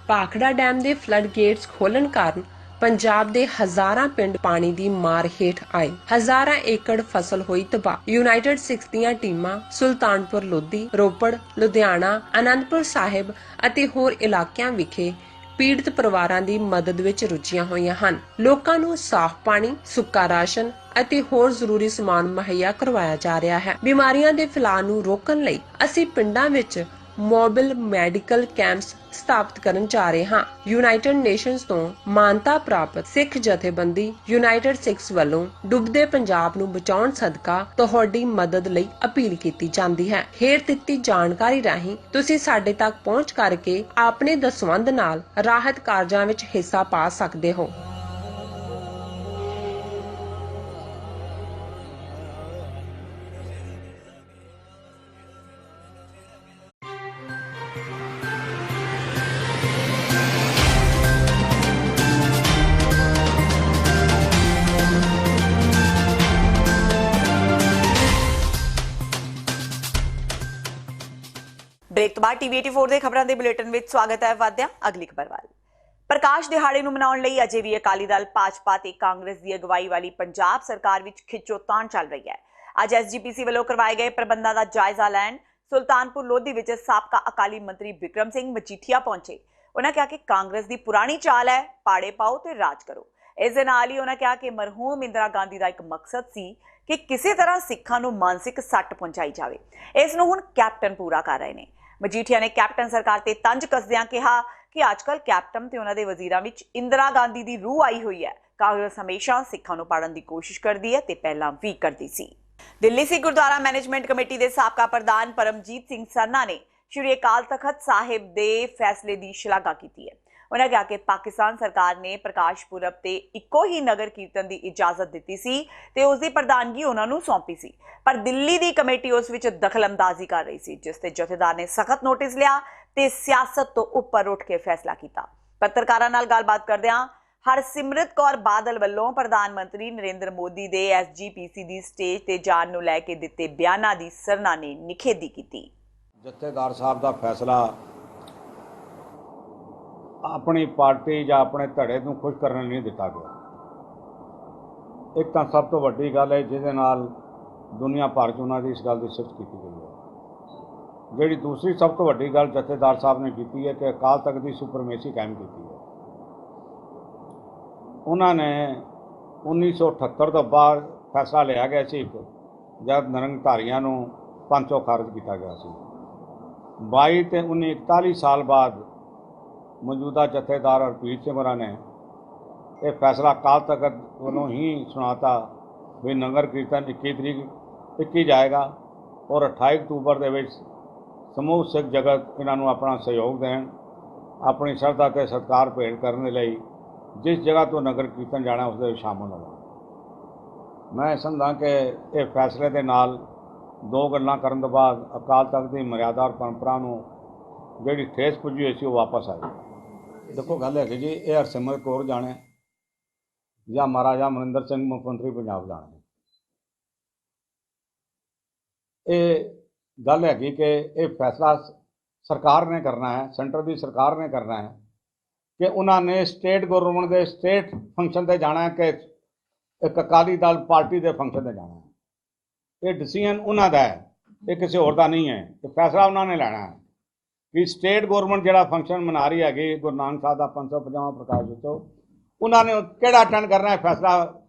ਭਾਖੜਾ ਡੈਮ ਦੇ ਫਲੱਡ ਗੇਟਸ ਖੋਲਣ ਕਾਰਨ ਪੰਜਾਬ ਦੇ ਹਜ਼ਾਰਾਂ ਪਿੰਡ ਪਾਣੀ ਦੀ ਮਾਰ ਹੇਠ ਆਏ। ਹਜ਼ਾਰਾਂ ਏਕੜ ਫਸਲ ਹੋਈ ਤਬਾਹ। ਯੂਨਾਈਟਿਡ ਸਿੱਖਸ ਦੀਆਂ ਟੀਮਾਂ ਸੁਲਤਾਨਪੁਰ ਲੋਧੀ, ਰੋਪੜ, ਲੁਧਿਆਣਾ, ਅਨੰਦਪੁਰ ਸਾਹਿਬ ਅਤੇ ਹੋਰ ਇਲਾਕਿਆਂ ਵਿਖੇ ਪੀੜਤ ਪਰਿਵਾਰਾਂ ਦੀ ਮਦਦ ਵਿੱਚ ਰੁੱਝੀਆਂ ਹੋਈਆਂ ਹਨ। ਲੋਕਾਂ ਨੂੰ ਸਾਫ਼ ਪਾਣੀ, ਸੁੱਕਾ ਰਾਸ਼ਨ ਅਤੇ ਹੋਰ ਜ਼ਰੂਰੀ ਸਮਾਨ ਮੁਹੱਈਆ ਕਰਵਾਇਆ ਜਾ ਰਿਹਾ ਹੈ। ਬਿਮਾਰੀਆਂ ਦੇ ਫੈਲਾਅ ਨੂੰ ਰੋਕਣ ਲਈ ਅਸੀਂ ਪਿੰਡਾਂ ਵਿੱਚ ਮੋਬਾਈਲ ਮੈਡੀਕਲ ਕੈਂਪਸ ਸਥਾਪਿਤ ਕਰਨ ਜਾ ਰਹੇ ਹਾਂ। ਯੂਨਾਈਟਿਡ ਨੇਸ਼ਨਸ ਤੋਂ ਮਾਨਤਾ ਪ੍ਰਾਪਤ ਸਿੱਖ ਜਥੇਬੰਦੀ ਯੂਨਾਈਟਿਡ ਸਿੱਖਸ ਵੱਲੋਂ ਡੁੱਬਦੇ ਪੰਜਾਬ ਨੂੰ ਬਚਾਉਣ ਸਦਕਾ ਤੁਹਾਡੀ ਮਦਦ ਲਈ ਅਪੀਲ ਕੀਤੀ ਜਾਂਦੀ ਹੈ। ਹੇਠ ਦਿੱਤੀ ਜਾਣਕਾਰੀ ਰਾਹੀਂ ਤੁਸੀਂ ਸਾਡੇ ਤੱਕ ਪਹੁੰਚ ਕਰਕੇ ਆਪਣੇ ਦਸਵੰਧ ਨਾਲ ਰਾਹਤ ਕਾਰਜਾਂ ਵਿੱਚ ਹਿੱਸਾ ਪਾ ਸਕਦੇ ਹੋ। ਬ੍ਰੇਕ ਤੋਂ ਬਾਅਦ ਟੀਵੀ 84 ਦੇ ਖਬਰਾਂ ਦੇ ਬੁਲੇਟਿਨ ਵਿੱਚ ਸਵਾਗਤ ਹੈ। ਵਾਧਿਆ ਅਗਲੀ ਖਬਰ ਵੱਲ। ਪ੍ਰਕਾਸ਼ ਦਿਹਾੜੇ ਨੂੰ ਮਨਾਉਣ ਲਈ ਅਜੇ ਵੀ ਅਕਾਲੀ ਦਲ, ਭਾਜਪਾ ਤੇ ਕਾਂਗਰਸ ਦੀ ਅਗਵਾਈ ਵਾਲੀ ਪੰਜਾਬ ਸਰਕਾਰ ਵਿੱਚ ਖਿੱਚੋਤਾਣ ਚੱਲ ਰਹੀ ਹੈ। ਅੱਜ ਐਸਜੀਪੀਸੀ ਵੱਲੋਂ ਕਰਵਾਏ ਗਏ ਪ੍ਰਬੰਧਾਂ ਦਾ ਜਾਇਜ਼ਾ ਲੈਣ ਸੁਲਤਾਨਪੁਰ ਲੋਧੀ ਵਿੱਚ ਸਾਬਕਾ ਅਕਾਲੀ ਮੰਤਰੀ ਬਿਕਰਮ ਸਿੰਘ ਮਜੀਠੀਆ ਪਹੁੰਚੇ। ਉਹਨਾਂ ਕਿਹਾ ਕਿ ਕਾਂਗਰਸ ਦੀ ਪੁਰਾਣੀ ਚਾਲ ਹੈ, ਪਾੜੇ ਪਾਓ ਤੇ ਰਾਜ ਕਰੋ। ਇਸ ਦੇ ਨਾਲ ਹੀ ਉਹਨਾਂ ਕਿਹਾ ਕਿ ਮਰਹੂਮ ਇੰਦਰਾ ਗਾਂਧੀ ਦਾ ਇੱਕ ਮਕਸਦ ਸੀ ਕਿ ਕਿਸੇ ਤਰ੍ਹਾਂ ਸਿੱਖਾਂ ਨੂੰ ਮਾਨਸਿਕ ਸੱਟ ਪਹੁੰਚਾਈ ਜਾਵੇ। ਇਸ ਨੂੰ ਹੁਣ ਕੈਪਟਨ ਪੂਰਾ ਕਰ ਰਹੇ ਨੇ। ਮਜੀਠੀਆ ਨੇ ਕੈਪਟਨ ਸਰਕਾਰ ਤੇ ਤੰਜ ਕੱਸਦਿਆਂ ਕਿਹਾ ਕਿ ਅੱਜਕੱਲ ਕੈਪਟਨ ਤੇ ਉਹਨਾਂ ਦੇ ਵਜ਼ੀਰਾਂ ਵਿੱਚ ਇੰਦਰਾ ਗਾਂਧੀ ਦੀ ਰੂਹ ਆਈ ਹੋਈ ਹੈ। ਕਾਂਗਰਸ ਹਮੇਸ਼ਾ ਸਿੱਖਾਂ ਨੂੰ ਪਾੜਨ ਦੀ ਕੋਸ਼ਿਸ਼ ਕਰਦੀ ਹੈ ਤੇ ਪਹਿਲਾਂ ਵੀ ਕਰਦੀ ਸੀ। ਦਿੱਲੀ ਸਿੱਖ ਗੁਰਦੁਆਰਾ ਮੈਨੇਜਮੈਂਟ ਕਮੇਟੀ ਦੇ ਸਾਬਕਾ ਪ੍ਰਧਾਨ ਪਰਮਜੀਤ ਸਿੰਘ ਸਰਨਾ ਨੇ ਸ਼੍ਰੀ ਅਕਾਲ ਤਖਤ ਸਾਹਿਬ ਦੇ ਫੈਸਲੇ ਦੀ ਸ਼ਲਾਘਾ ਕੀਤੀ ਹੈ। ਉਹਨਾਂ ਕਿਹਾ ਕਿ ਪਾਕਿਸਤਾਨ ਸਰਕਾਰ ਨੇ ਪ੍ਰਕਾਸ਼ ਪੁਰਬ ਤੇ ਇੱਕੋ ਹੀ ਨਗਰ ਕੀਰਤਨ ਦੀ ਇਜਾਜ਼ਤ ਦਿੱਤੀ ਸੀ ਤੇ ਉਸ ਦੀ ਪ੍ਰਧਾਨਗੀ ਉਹਨਾਂ ਨੂੰ ਸੌਂਪੀ ਸੀ, ਪਰ ਦਿੱਲੀ ਦੀ ਕਮੇਟੀ ਉਸ ਵਿੱਚ ਦਖਲਅੰਦਾਜ਼ੀ ਕਰ ਰਹੀ ਸੀ, ਜਿਸ ਤੇ ਜਥੇਦਾਰ ਨੇ ਸਖਤ ਨੋਟਿਸ ਲਿਆ ਤੇ ਸਿਆਸਤ ਤੋਂ ਉੱਪਰ ਉੱਠ ਕੇ ਫੈਸਲਾ ਕੀਤਾ। ਪੱਤਰਕਾਰਾਂ ਨਾਲ ਗੱਲਬਾਤ ਕਰਦਿਆਂ ਹਰਸਿਮਰਤ ਕੌਰ ਬਾਦਲ ਵੱਲੋਂ ਪ੍ਰਧਾਨ ਮੰਤਰੀ ਨਰਿੰਦਰ ਮੋਦੀ ਦੇ ਐਸਜੀਪੀਸੀ ਦੀ ਸਟੇਜ ਤੇ ਜਾਣ ਨੂੰ ਲੈ ਕੇ ਦਿੱਤੇ ਬਿਆਨਾਂ ਦੀ ਸਰਨਾ ਨੇ ਨਿਖੇਧੀ ਕੀਤੀ। ਜਥੇਦਾਰ ਸਾਹਿਬ ਦਾ ਫੈਸਲਾ ਆਪਣੀ ਪਾਰਟੀ ਜਾਂ ਆਪਣੇ ਧੜੇ ਨੂੰ ਖੁਸ਼ ਕਰਨ ਲਈ ਨਹੀਂ ਦਿੱਤਾ ਗਿਆ। ਇੱਕ ਤਾਂ ਸਭ ਤੋਂ ਵੱਡੀ ਗੱਲ ਹੈ ਜਿਹਦੇ ਨਾਲ ਦੁਨੀਆ ਭਰ 'ਚ ਉਹਨਾਂ ਦੀ ਇਸ ਗੱਲ ਦੀ ਸਿਫਤ ਕੀਤੀ ਗਈ ਹੈ। ਜਿਹੜੀ ਦੂਸਰੀ ਸਭ ਤੋਂ ਵੱਡੀ ਗੱਲ ਜਥੇਦਾਰ ਸਾਹਿਬ ਨੇ ਕੀਤੀ ਹੈ ਕਿ ਅਕਾਲ ਤਖਤ ਦੀ ਸੁਪਰਮੇਸੀ ਕਾਇਮ ਕੀਤੀ ਹੈ। ਉਹਨਾਂ ਨੇ 1978 ਤੋਂ ਬਾਅਦ ਫੈਸਲਾ ਲਿਆ ਗਿਆ ਸੀ ਜਦ ਨਿਰੰਕਾਰੀਆਂ ਨੂੰ ਪੰਥ ਚੋਂ ਖਾਰਜ ਕੀਤਾ ਗਿਆ ਸੀ। 22 ਤੇ 41 ਸਾਲ ਬਾਅਦ ਮੌਜੂਦਾ ਜਥੇਦਾਰ ਹਰਪ੍ਰੀਤ ਸਿੰਘ ਹੋਰਾਂ ਨੇ ਇਹ ਫੈਸਲਾ ਅਕਾਲ ਤਖਤ ਵੱਲੋਂ ਹੀ ਸੁਣਾਤਾ ਵੀ ਨਗਰ ਕੀਰਤਨ 21 ਜਾਏਗਾ ਔਰ 28 ਅਕਤੂਬਰ ਦੇ ਵਿੱਚ ਸਮੂਹ ਸਿੱਖ ਜਗਤ ਇਹਨਾਂ ਨੂੰ ਆਪਣਾ ਸਹਿਯੋਗ ਦੇਣ, ਆਪਣੀ ਸ਼ਰਧਾ ਤੇ ਸਤਿਕਾਰ ਭੇਟ ਕਰਨ ਦੇ ਲਈ ਜਿਸ ਜਗ੍ਹਾ ਤੋਂ ਨਗਰ ਕੀਰਤਨ ਜਾਣਾ ਉਸ ਦੇ ਵਿੱਚ ਸ਼ਾਮਲ ਹੋਣਾ। ਮੈਂ ਸਮਝਦਾ ਕਿ ਇਹ ਫੈਸਲੇ ਦੇ ਨਾਲ ਦੋ ਗੱਲਾਂ ਕਰਨ ਤੋਂ ਬਾਅਦ ਅਕਾਲ ਤਖਤ ਦੀ ਮਰਿਆਦਾ ਔਰ ਪਰੰਪਰਾ ਨੂੰ ਜਿਹੜੀ ਠੇਸ ਪੁੱਜੀ ਹੋਈ ਸੀ ਉਹ ਵਾਪਸ ਆਈ। ਦੇਖੋ ਗੱਲ ਹੈ ਕਿ ਜੀ ਇਹ ਹਰਸਿਮਰਤ ਕੌਰ ਜਾਣੇ ਜਾਂ ਮਹਾਰਾਜਾ ਮਨਿੰਦਰ ਸਿੰਘ ਮੁੱਖ ਮੰਤਰੀ ਪੰਜਾਬ ਜਾਣੇ, ਇਹ ਗੱਲ ਹੈਗੀ ਕਿ ਇਹ ਫੈਸਲਾ ਸਰਕਾਰ ਨੇ ਕਰਨਾ ਹੈ, ਸੈਂਟਰ ਦੀ ਸਰਕਾਰ ਨੇ ਕਰਨਾ ਹੈ ਕਿ ਉਹਨਾਂ ਨੇ ਸਟੇਟ ਗਵਰਨਮੈਂਟ ਦੇ ਸਟੇਟ ਫੰਕਸ਼ਨ ਤੇ ਜਾਣਾ ਹੈ ਕਿ ਇੱਕ ਅਕਾਲੀ ਦਲ ਪਾਰਟੀ ਦੇ ਫੰਕਸ਼ਨ ਤੇ ਜਾਣਾ ਹੈ। ਇਹ ਡਿਸੀਜਨ ਉਹਨਾਂ ਦਾ ਹੈ, ਇਹ ਕਿਸੇ ਹੋਰ ਦਾ ਨਹੀਂ ਹੈ। ਇਹ ਫੈਸਲਾ ਉਹਨਾਂ ਨੇ ਲੈਣਾ ਹੈ ਕਿ ਸਟੇਟ ਗਵਰਨਮੈਂਟ ਜਿਹੜਾ ਫੰਕਸ਼ਨ ਮਨਾ ਰਹੀ ਹੈਗੀ ਗੁਰੂ ਨਾਨਕ ਸਾਹਿਬ ਦਾ 550ਵਾਂ ਪ੍ਰਕਾਸ਼ ਉਤਸਵ, ਉਹਨਾਂ ਨੇ ਕਿਹੜਾ ਅਟੈਂਡ ਕਰਨਾ ਹੈ ਫੈਸਲਾ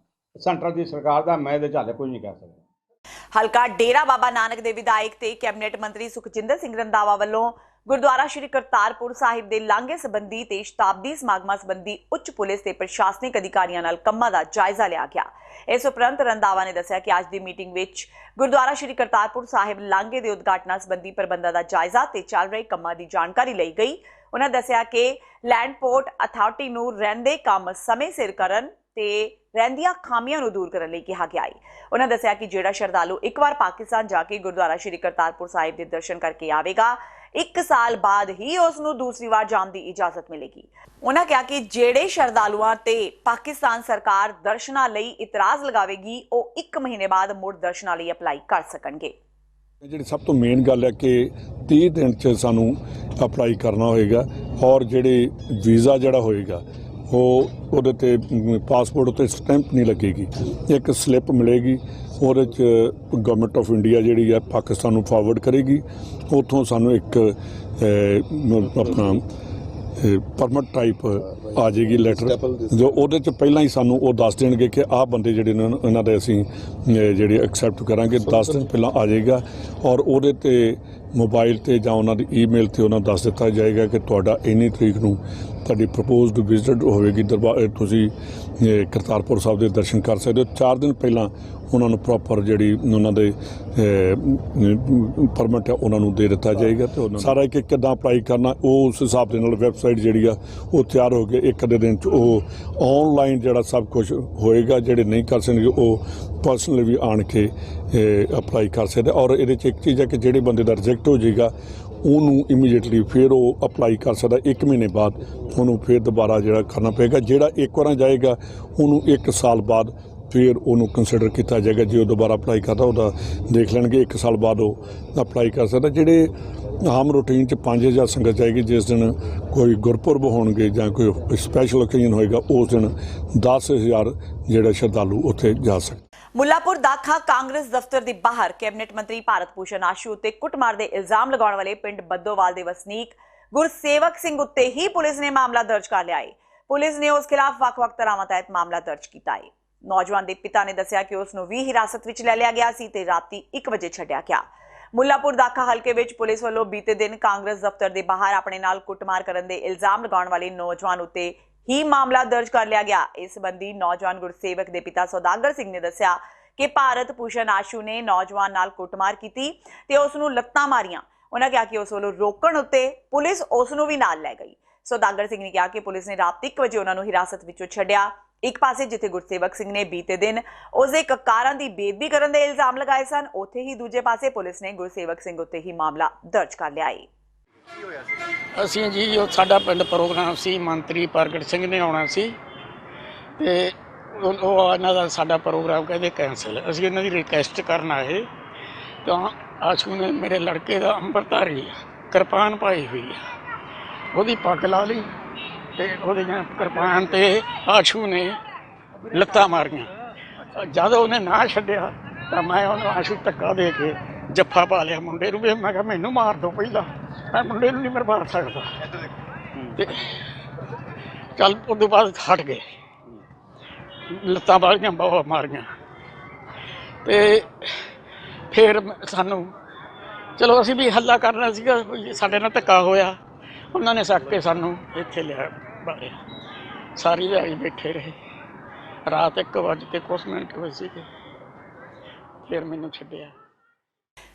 ਸੈਂਟਰ ਦੀ ਸਰਕਾਰ ਦਾ। ਮੈਂ ਇਹਦੇ 'ਚ ਹਾਲੇ ਕੁਝ ਨਹੀਂ ਕਹਿ ਸਕਦਾ। ਹਲਕਾ ਡੇਰਾ ਬਾਬਾ ਨਾਨਕ ਦੇ ਵਿਧਾਇਕ ਤੇ ਕੈਬਨਿਟ ਮੰਤਰੀ ਸੁਖਜਿੰਦਰ ਸਿੰਘ ਰੰਧਾਵਾ ਵੱਲੋਂ ਗੁਰਦੁਆਰਾ ਸ਼੍ਰੀ ਕਰਤਾਰਪੁਰ ਸਾਹਿਬ ਦੇ ਲਾਂਘੇ ਸੰਬੰਧੀ ਤੇ ਸ਼ਤਾਬਦੀ ਸਮਾਗਮਾਂ ਸੰਬੰਧੀ ਉੱਚ ਪੁਲਿਸ ਤੇ ਪ੍ਰਸ਼ਾਸਨਿਕ ਅਧਿਕਾਰੀਆਂ ਨਾਲ ਕੰਮਾਂ ਦਾ ਜਾਇਜ਼ਾ ਲਿਆ ਗਿਆ। ਇਸ ਉਪਰੰਤ ਰੰਧਾਵਾ ਨੇ ਦੱਸਿਆ ਕਿ ਅੱਜ ਦੀ ਮੀਟਿੰਗ ਵਿੱਚ ਗੁਰਦੁਆਰਾ ਸ਼੍ਰੀ ਕਰਤਾਰਪੁਰ ਸਾਹਿਬ ਲਾਂਘੇ ਦੇ ਉਦਘਾਟਨਾਂ ਸੰਬੰਧੀ ਪ੍ਰਬੰਧਾਂ ਦਾ ਜਾਇਜ਼ਾ ਤੇ ਚੱਲ ਰਹੇ ਕੰਮਾਂ ਦੀ ਜਾਣਕਾਰੀ ਲਈ ਗਈ। ਉਹਨਾਂ ਦੱਸਿਆ ਕਿ ਲੈਂਡ ਪੋਰਟ ਅਥਾਰਟੀ ਨੂੰ ਰਹਿੰਦੇ ਕੰਮ ਸਮੇਂ ਸਿਰ ਕਰਨ ਤੇ ਰਹਿੰਦੀਆਂ ਖਾਮੀਆਂ ਨੂੰ ਦੂਰ ਕਰਨ ਲਈ ਕਿਹਾ ਗਿਆ ਹੈ। ਉਹਨਾਂ ਦੱਸਿਆ ਕਿ ਜਿਹੜਾ ਸ਼ਰਧਾਲੂ ਇੱਕ ਵਾਰ ਪਾਕਿਸਤਾਨ ਜਾ ਕੇ ਗੁਰਦੁਆਰਾ ਸ਼੍ਰੀ ਕਰਤਾਰਪੁਰ ਸਾਹਿਬ ਦੇ ਦਰਸ਼ਨ ਕਰਕੇ ਆਵੇਗਾ, 1 ਸਾਲ ਬਾਅਦ ਹੀ ਉਸ ਨੂੰ ਦੂਸਰੀ ਵਾਰ ਜਾਣ ਦੀ ਇਜਾਜ਼ਤ ਮਿਲੇਗੀ। ਉਹਨਾਂ ਕਿਹਾ ਕਿ ਜਿਹੜੇ ਸ਼ਰਧਾਲੂਆਂ ਤੇ ਪਾਕਿਸਤਾਨ ਸਰਕਾਰ ਦਰਸ਼ਨਾਂ ਲਈ ਇਤਰਾਜ਼ ਲਗਾਵੇਗੀ ਉਹ 1 ਮਹੀਨੇ ਬਾਅਦ ਮੁੜ ਦਰਸ਼ਨਾਂ ਲਈ ਅਪਲਾਈ ਕਰ ਸਕਣਗੇ। ਜਿਹੜੀ ਸਭ ਤੋਂ ਮੇਨ ਗੱਲ ਹੈ ਕਿ 30 ਦਿਨ 'ਚ ਸਾਨੂੰ ਅਪਲਾਈ ਕਰਨਾ ਹੋਏਗਾ ਔਰ ਜਿਹੜੇ ਵੀਜ਼ਾ ਜਿਹੜਾ ਹੋਏਗਾ ਉਹਦੇ ਤੇ ਪਾਸਪੋਰਟ ਉੱਤੇ ਸਟੈਂਪ ਨਹੀਂ ਲੱਗੇਗੀ, ਇੱਕ ਸਲਿੱਪ ਮਿਲੇਗੀ। ਉਹਦੇ 'ਚ ਗਵਰਨਮੈਂਟ ਆਫ ਇੰਡੀਆ ਜਿਹੜੀ ਹੈ ਪਾਕਿਸਤਾਨ ਨੂੰ ਫਾਰਵਰਡ ਕਰੇਗੀ। ਉੱਥੋਂ ਸਾਨੂੰ ਇੱਕ ਆਪਣਾ ਪਰਮਿਟ ਟਾਈਪ ਆ ਜਾਏਗੀ ਲੈਟਰ, ਜੋ ਉਹਦੇ 'ਚ ਪਹਿਲਾਂ ਹੀ ਸਾਨੂੰ ਉਹ ਦੱਸ ਦੇਣਗੇ ਕਿ ਆਹ ਬੰਦੇ ਜਿਹੜੇ ਨੇ ਇਹਨਾਂ ਦੇ ਅਸੀਂ ਜਿਹੜੇ ਐਕਸੈਪਟ ਕਰਾਂਗੇ। 10 ਦਿਨ ਪਹਿਲਾਂ ਆ ਜਾਏਗਾ ਔਰ ਉਹਦੇ ਤੇ ਮੋਬਾਈਲ ਤੇ ਜਾਂ ਉਹਨਾਂ ਦੀ ਈਮੇਲ ਤੇ ਉਹਨਾਂ ਦੱਸ ਦਿੱਤਾ ਜਾਏਗਾ ਕਿ ਤੁਹਾਡਾ ਇੰਨੀ ਤਰੀਕ ਨੂੰ ਤੁਹਾਡੀ ਪ੍ਰਪੋਜ਼ਡ ਵਿਜ਼ਿਟ ਹੋਵੇਗੀ ਦਰਬਾਰ, ਤੁਸੀਂ ਕਰਤਾਰਪੁਰ ਸਾਹਿਬ ਦੇ ਦਰਸ਼ਨ ਕਰ ਸਕਦੇ ਹੋ। 4 ਦਿਨ ਪਹਿਲਾਂ ਉਹਨਾਂ ਨੂੰ ਪ੍ਰੋਪਰ ਜਿਹੜੀ ਉਹਨਾਂ ਦੇ ਪਰਮਿਟ ਹੈ ਉਹਨਾਂ ਨੂੰ ਦੇ ਦਿੱਤਾ ਜਾਏਗਾ ਤੇ ਉਹਨਾਂ ਸਾਰਾ ਇੱਕ ਕਿੱਦਾਂ ਅਪਲਾਈ ਕਰਨਾ ਉਹ ਉਸ ਹਿਸਾਬ ਦੇ ਨਾਲ ਵੈਬਸਾਈਟ ਜਿਹੜੀ ਆ ਉਹ ਤਿਆਰ ਹੋ ਕੇ 1 ਅੱਧੇ ਦਿਨ 'ਚ ਉਹ ਆਨਲਾਈਨ ਜਿਹੜਾ ਸਭ ਕੁਝ ਹੋਏਗਾ। ਜਿਹੜੇ ਨਹੀਂ ਕਰ ਸਕਣਗੇ ਉਹ ਪਰਸਨਲੀ ਵੀ ਆਣ ਕੇ ਅਪਲਾਈ ਕਰ ਸਕਦੇ। ਔਰ ਇਹਦੇ 'ਚ ਇੱਕ ਚੀਜ਼ ਹੈ ਕਿ ਜਿਹੜੇ ਬੰਦੇ ਦਾ ਰਿਜੈਕਟ ਹੋ ਜਾਏਗਾ ਉਹਨੂੰ ਇਮੀਡੀਏਟਲੀ ਫਿਰ ਉਹ ਅਪਲਾਈ ਕਰ ਸਕਦਾ। 1 ਮਹੀਨੇ ਬਾਅਦ ਉਹਨੂੰ ਫਿਰ ਦੁਬਾਰਾ ਜਿਹੜਾ ਕਰਨਾ ਪਏਗਾ। ਜਿਹੜਾ ਇੱਕ ਵਾਰ ਜਾਏਗਾ ਉਹਨੂੰ 1 ਸਾਲ ਬਾਅਦ ਫਿਰ ਉਹਨੂੰ ਕੰਸੀਡਰ ਕੀਤਾ ਜਾਏਗਾ। ਜੇ ਉਹ ਦੁਬਾਰਾ ਅਪਲਾਈ ਕਰਦਾ ਉਹਦਾ ਦੇਖ ਲੈਣਗੇ 1 ਸਾਲ ਬਾਅਦ ਉਹ ਅਪਲਾਈ ਕਰ ਸਕਦਾ। ਜਿਹੜੇ ਆਮ ਰੂਟੀਨ 'ਚ 5000 ਸੰਗਤ ਜਾਏਗੀ। ਜਿਸ ਦਿਨ ਕੋਈ ਗੁਰਪੁਰਬ ਹੋਣਗੇ ਜਾਂ ਕੋਈ ਸਪੈਸ਼ਲ ਓਕੇਜ਼ਨ ਹੋਏਗਾ ਉਸ ਦਿਨ 10000 ਜਿਹੜਾ ਸ਼ਰਧਾਲੂ ਉੱਥੇ ਜਾ ਸਕਦੇ। ਮੁੱਲਾਪੁਰ ਦਾਖਾ ਕਾਂਗਰਸ ਦਫ਼ਤਰ ਦੇ ਬਾਹਰ ਕੈਬਨਿਟ ਮੰਤਰੀ ਭਾਰਤ ਭੂਸ਼ਣ ਆਸ਼ੂ ਉੱਤੇ ਕੁੱਟਮਾਰ ਦੇ ਇਲਜ਼ਾਮ ਲਗਾਉਣ ਵਾਲੇ ਪਿੰਡ ਬੱਦੋਵਾਲ ਦੇ ਵਸਨੀਕ ਗੁਰਸੇਵਕ ਸਿੰਘ ਉੱਤੇ ਹੀ ਪੁਲਿਸ ਨੇ ਮਾਮਲਾ ਦਰਜ ਕਰ ਲਿਆ ਹੈ। ਪੁਲਿਸ ਨੇ ਉਸ ਖਿਲਾਫ ਵੱਖ-ਵੱਖ ਧਾਰਾਵਾਂ ਤਹਿਤ ਮਾਮਲਾ ਦਰਜ ਕੀਤਾ ਹੈ। ਨੌਜਵਾਨ ਦੇ ਪਿਤਾ ਨੇ ਦੱਸਿਆ ਕਿ ਉਸ ਨੂੰ ਵੀ ਹਿਰਾਸਤ ਵਿੱਚ ਲੈ ਲਿਆ ਗਿਆ ਸੀ ਤੇ ਰਾਤੀ 1 ਵਜੇ ਛੱਡਿਆ ਗਿਆ। ਮੁੱਲਾਪੁਰ ਦਾਖਾ ਹਲਕੇ ਵਿੱਚ ਪੁਲਿਸ ਵੱਲੋਂ ਬੀਤੇ ਦਿਨ ਕਾਂਗਰਸ ਦਫ਼ਤਰ ਦੇ ਬਾਹਰ ਆਪਣੇ ਨਾਲ ਕੁੱਟਮਾਰ ਕਰਨ ਦੇ ਇਲਜ਼ਾਮ ਲਗਾਉਣ ਵਾਲੇ ਨੌਜਵਾਨ ਉੱਤੇ ਹੀ ਮਾਮਲਾ ਦਰਜ ਕਰ ਲਿਆ ਗਿਆ। ਇਸ ਸੰਬੰਧੀ ਨੌਜਵਾਨ ਗੁਰਸੇਵਕ ਦੇ ਪਿਤਾ ਸੌਦਾਗਰ ਸਿੰਘ ਨੇ ਦੱਸਿਆ ਕਿ ਭਾਰਤ ਭੂਸ਼ਣ ਆਸ਼ੂ ਨੇ ਨੌਜਵਾਨ ਨਾਲ ਕੁੱਟਮਾਰ ਕੀਤੀ ਤੇ ਉਸ ਨੂੰ ਲੱਤਾਂ ਮਾਰੀਆਂ। ਉਹਨਾਂ ਕਿਹਾ ਕਿ ਉਸ ਵੱਲੋਂ ਰੋਕਣ ਉੱਤੇ ਪੁਲਿਸ ਉਸ ਨੂੰ ਵੀ ਨਾਲ ਲੈ ਗਈ। ਸੌਦਾਗਰ ਸਿੰਘ ਨੇ ਕਿਹਾ ਕਿ ਪੁਲਿਸ ਨੇ ਰਾਤ 1 ਵਜੇ ਉਹਨਾਂ ਨੂੰ ਹਿਰਾਸਤ ਵਿੱਚੋਂ ਛੱਡਿਆ। ਇੱਕ ਪਾਸੇ ਜਿੱਥੇ ਗੁਰਸੇਵਕ ਸਿੰਘ ਨੇ ਬੀਤੇ ਦਿਨ ਉਸਦੇ ਕਾਰਾਂ ਦੀ ਬੇਦਬੀ ਕਰਨ ਦੇ ਇਲਜ਼ਾਮ ਲਗਾਏ ਸਨ, ਉੱਥੇ ਹੀ ਦੂਜੇ ਪਾਸੇ ਪੁਲਿਸ ਨੇ ਗੁਰਸੇਵਕ ਸਿੰਘ ਉੱਤੇ ਹੀ ਮਾਮਲਾ ਦਰਜ ਕਰ ਲਿਆ ਹੈ। ਅਸੀਂ ਜੀ ਜੋ ਸਾਡਾ ਪਿੰਡ ਪ੍ਰੋਗਰਾਮ ਸੀ, ਮੰਤਰੀ ਪ੍ਰਗਟ ਸਿੰਘ ਨੇ ਆਉਣਾ ਸੀ ਤੇ ਉਹ ਇਹਨਾਂ ਦਾ ਸਾਡਾ ਪ੍ਰੋਗਰਾਮ ਕਹਿੰਦੇ ਕੈਂਸਲ। ਅਸੀਂ ਇਹਨਾਂ ਦੀ ਰਿਕੁਐਸਟ ਕਰਨ ਆਏ ਤਾਂ ਆਸ਼ੂ ਨੇ ਮੇਰੇ ਲੜਕੇ ਦਾ ਅੰਮ੍ਰਿਤਧਾਰੀ ਕਿਰਪਾਨ ਪਾਈ ਹੋਈ ਆ, ਉਹਦੀ ਪੱਗ ਲਾ ਲਈ ਤੇ ਉਹਦੇ ਕਿਰਪਾਨ ਤੇ ਆਸ਼ੂ ਨੇ ਲੱਤਾਂ ਮਾਰੀਆਂ। ਜਦ ਉਹਨੇ ਨਾ ਛੱਡਿਆ ਤਾਂ ਮੈਂ ਉਹਨੂੰ ਆਸ਼ੂ ਧੱਕਾ ਦੇ ਕੇ ਜੱਫਾ ਪਾ ਲਿਆ ਮੁੰਡੇ ਨੂੰ ਵੀ। ਮੈਂ ਕਿਹਾ ਮੈਨੂੰ ਮਾਰ ਦਿਓ ਪਹਿਲਾਂ, ਮੈਂ ਮੁੰਡੇ ਨੂੰ ਨਹੀਂ ਮਾਰ ਸਕਦਾ। ਤੇ ਚੱਲ ਉਸ ਤੋਂ ਬਾਅਦ ਹਟ ਗਏ, ਲੱਤਾਂ ਵਾਲੀਆਂ ਬਹੁਤ ਮਾਰੀਆਂ ਤੇ ਫਿਰ ਸਾਨੂੰ ਚਲੋ ਅਸੀਂ ਵੀ ਹੱਲਾ ਕਰਨਾ ਸੀਗਾ, ਸਾਡੇ ਨਾਲ ਧੱਕਾ ਹੋਇਆ। ਉਹਨਾਂ ਨੇ ਸੱਕ ਕੇ ਸਾਨੂੰ ਇੱਥੇ ਲਿਆ ਬਾਰਿਆ। ਸਾਰੀ ਦਿਹਾੜੀ ਬੈਠੇ ਰਹੇ, ਰਾਤ 1 ਵਜੇ ਤੇ ਕੁਛ ਮਿੰਟ ਹੋਏ ਸੀਗੇ, ਫਿਰ ਮੈਨੂੰ ਛੱਡਿਆ।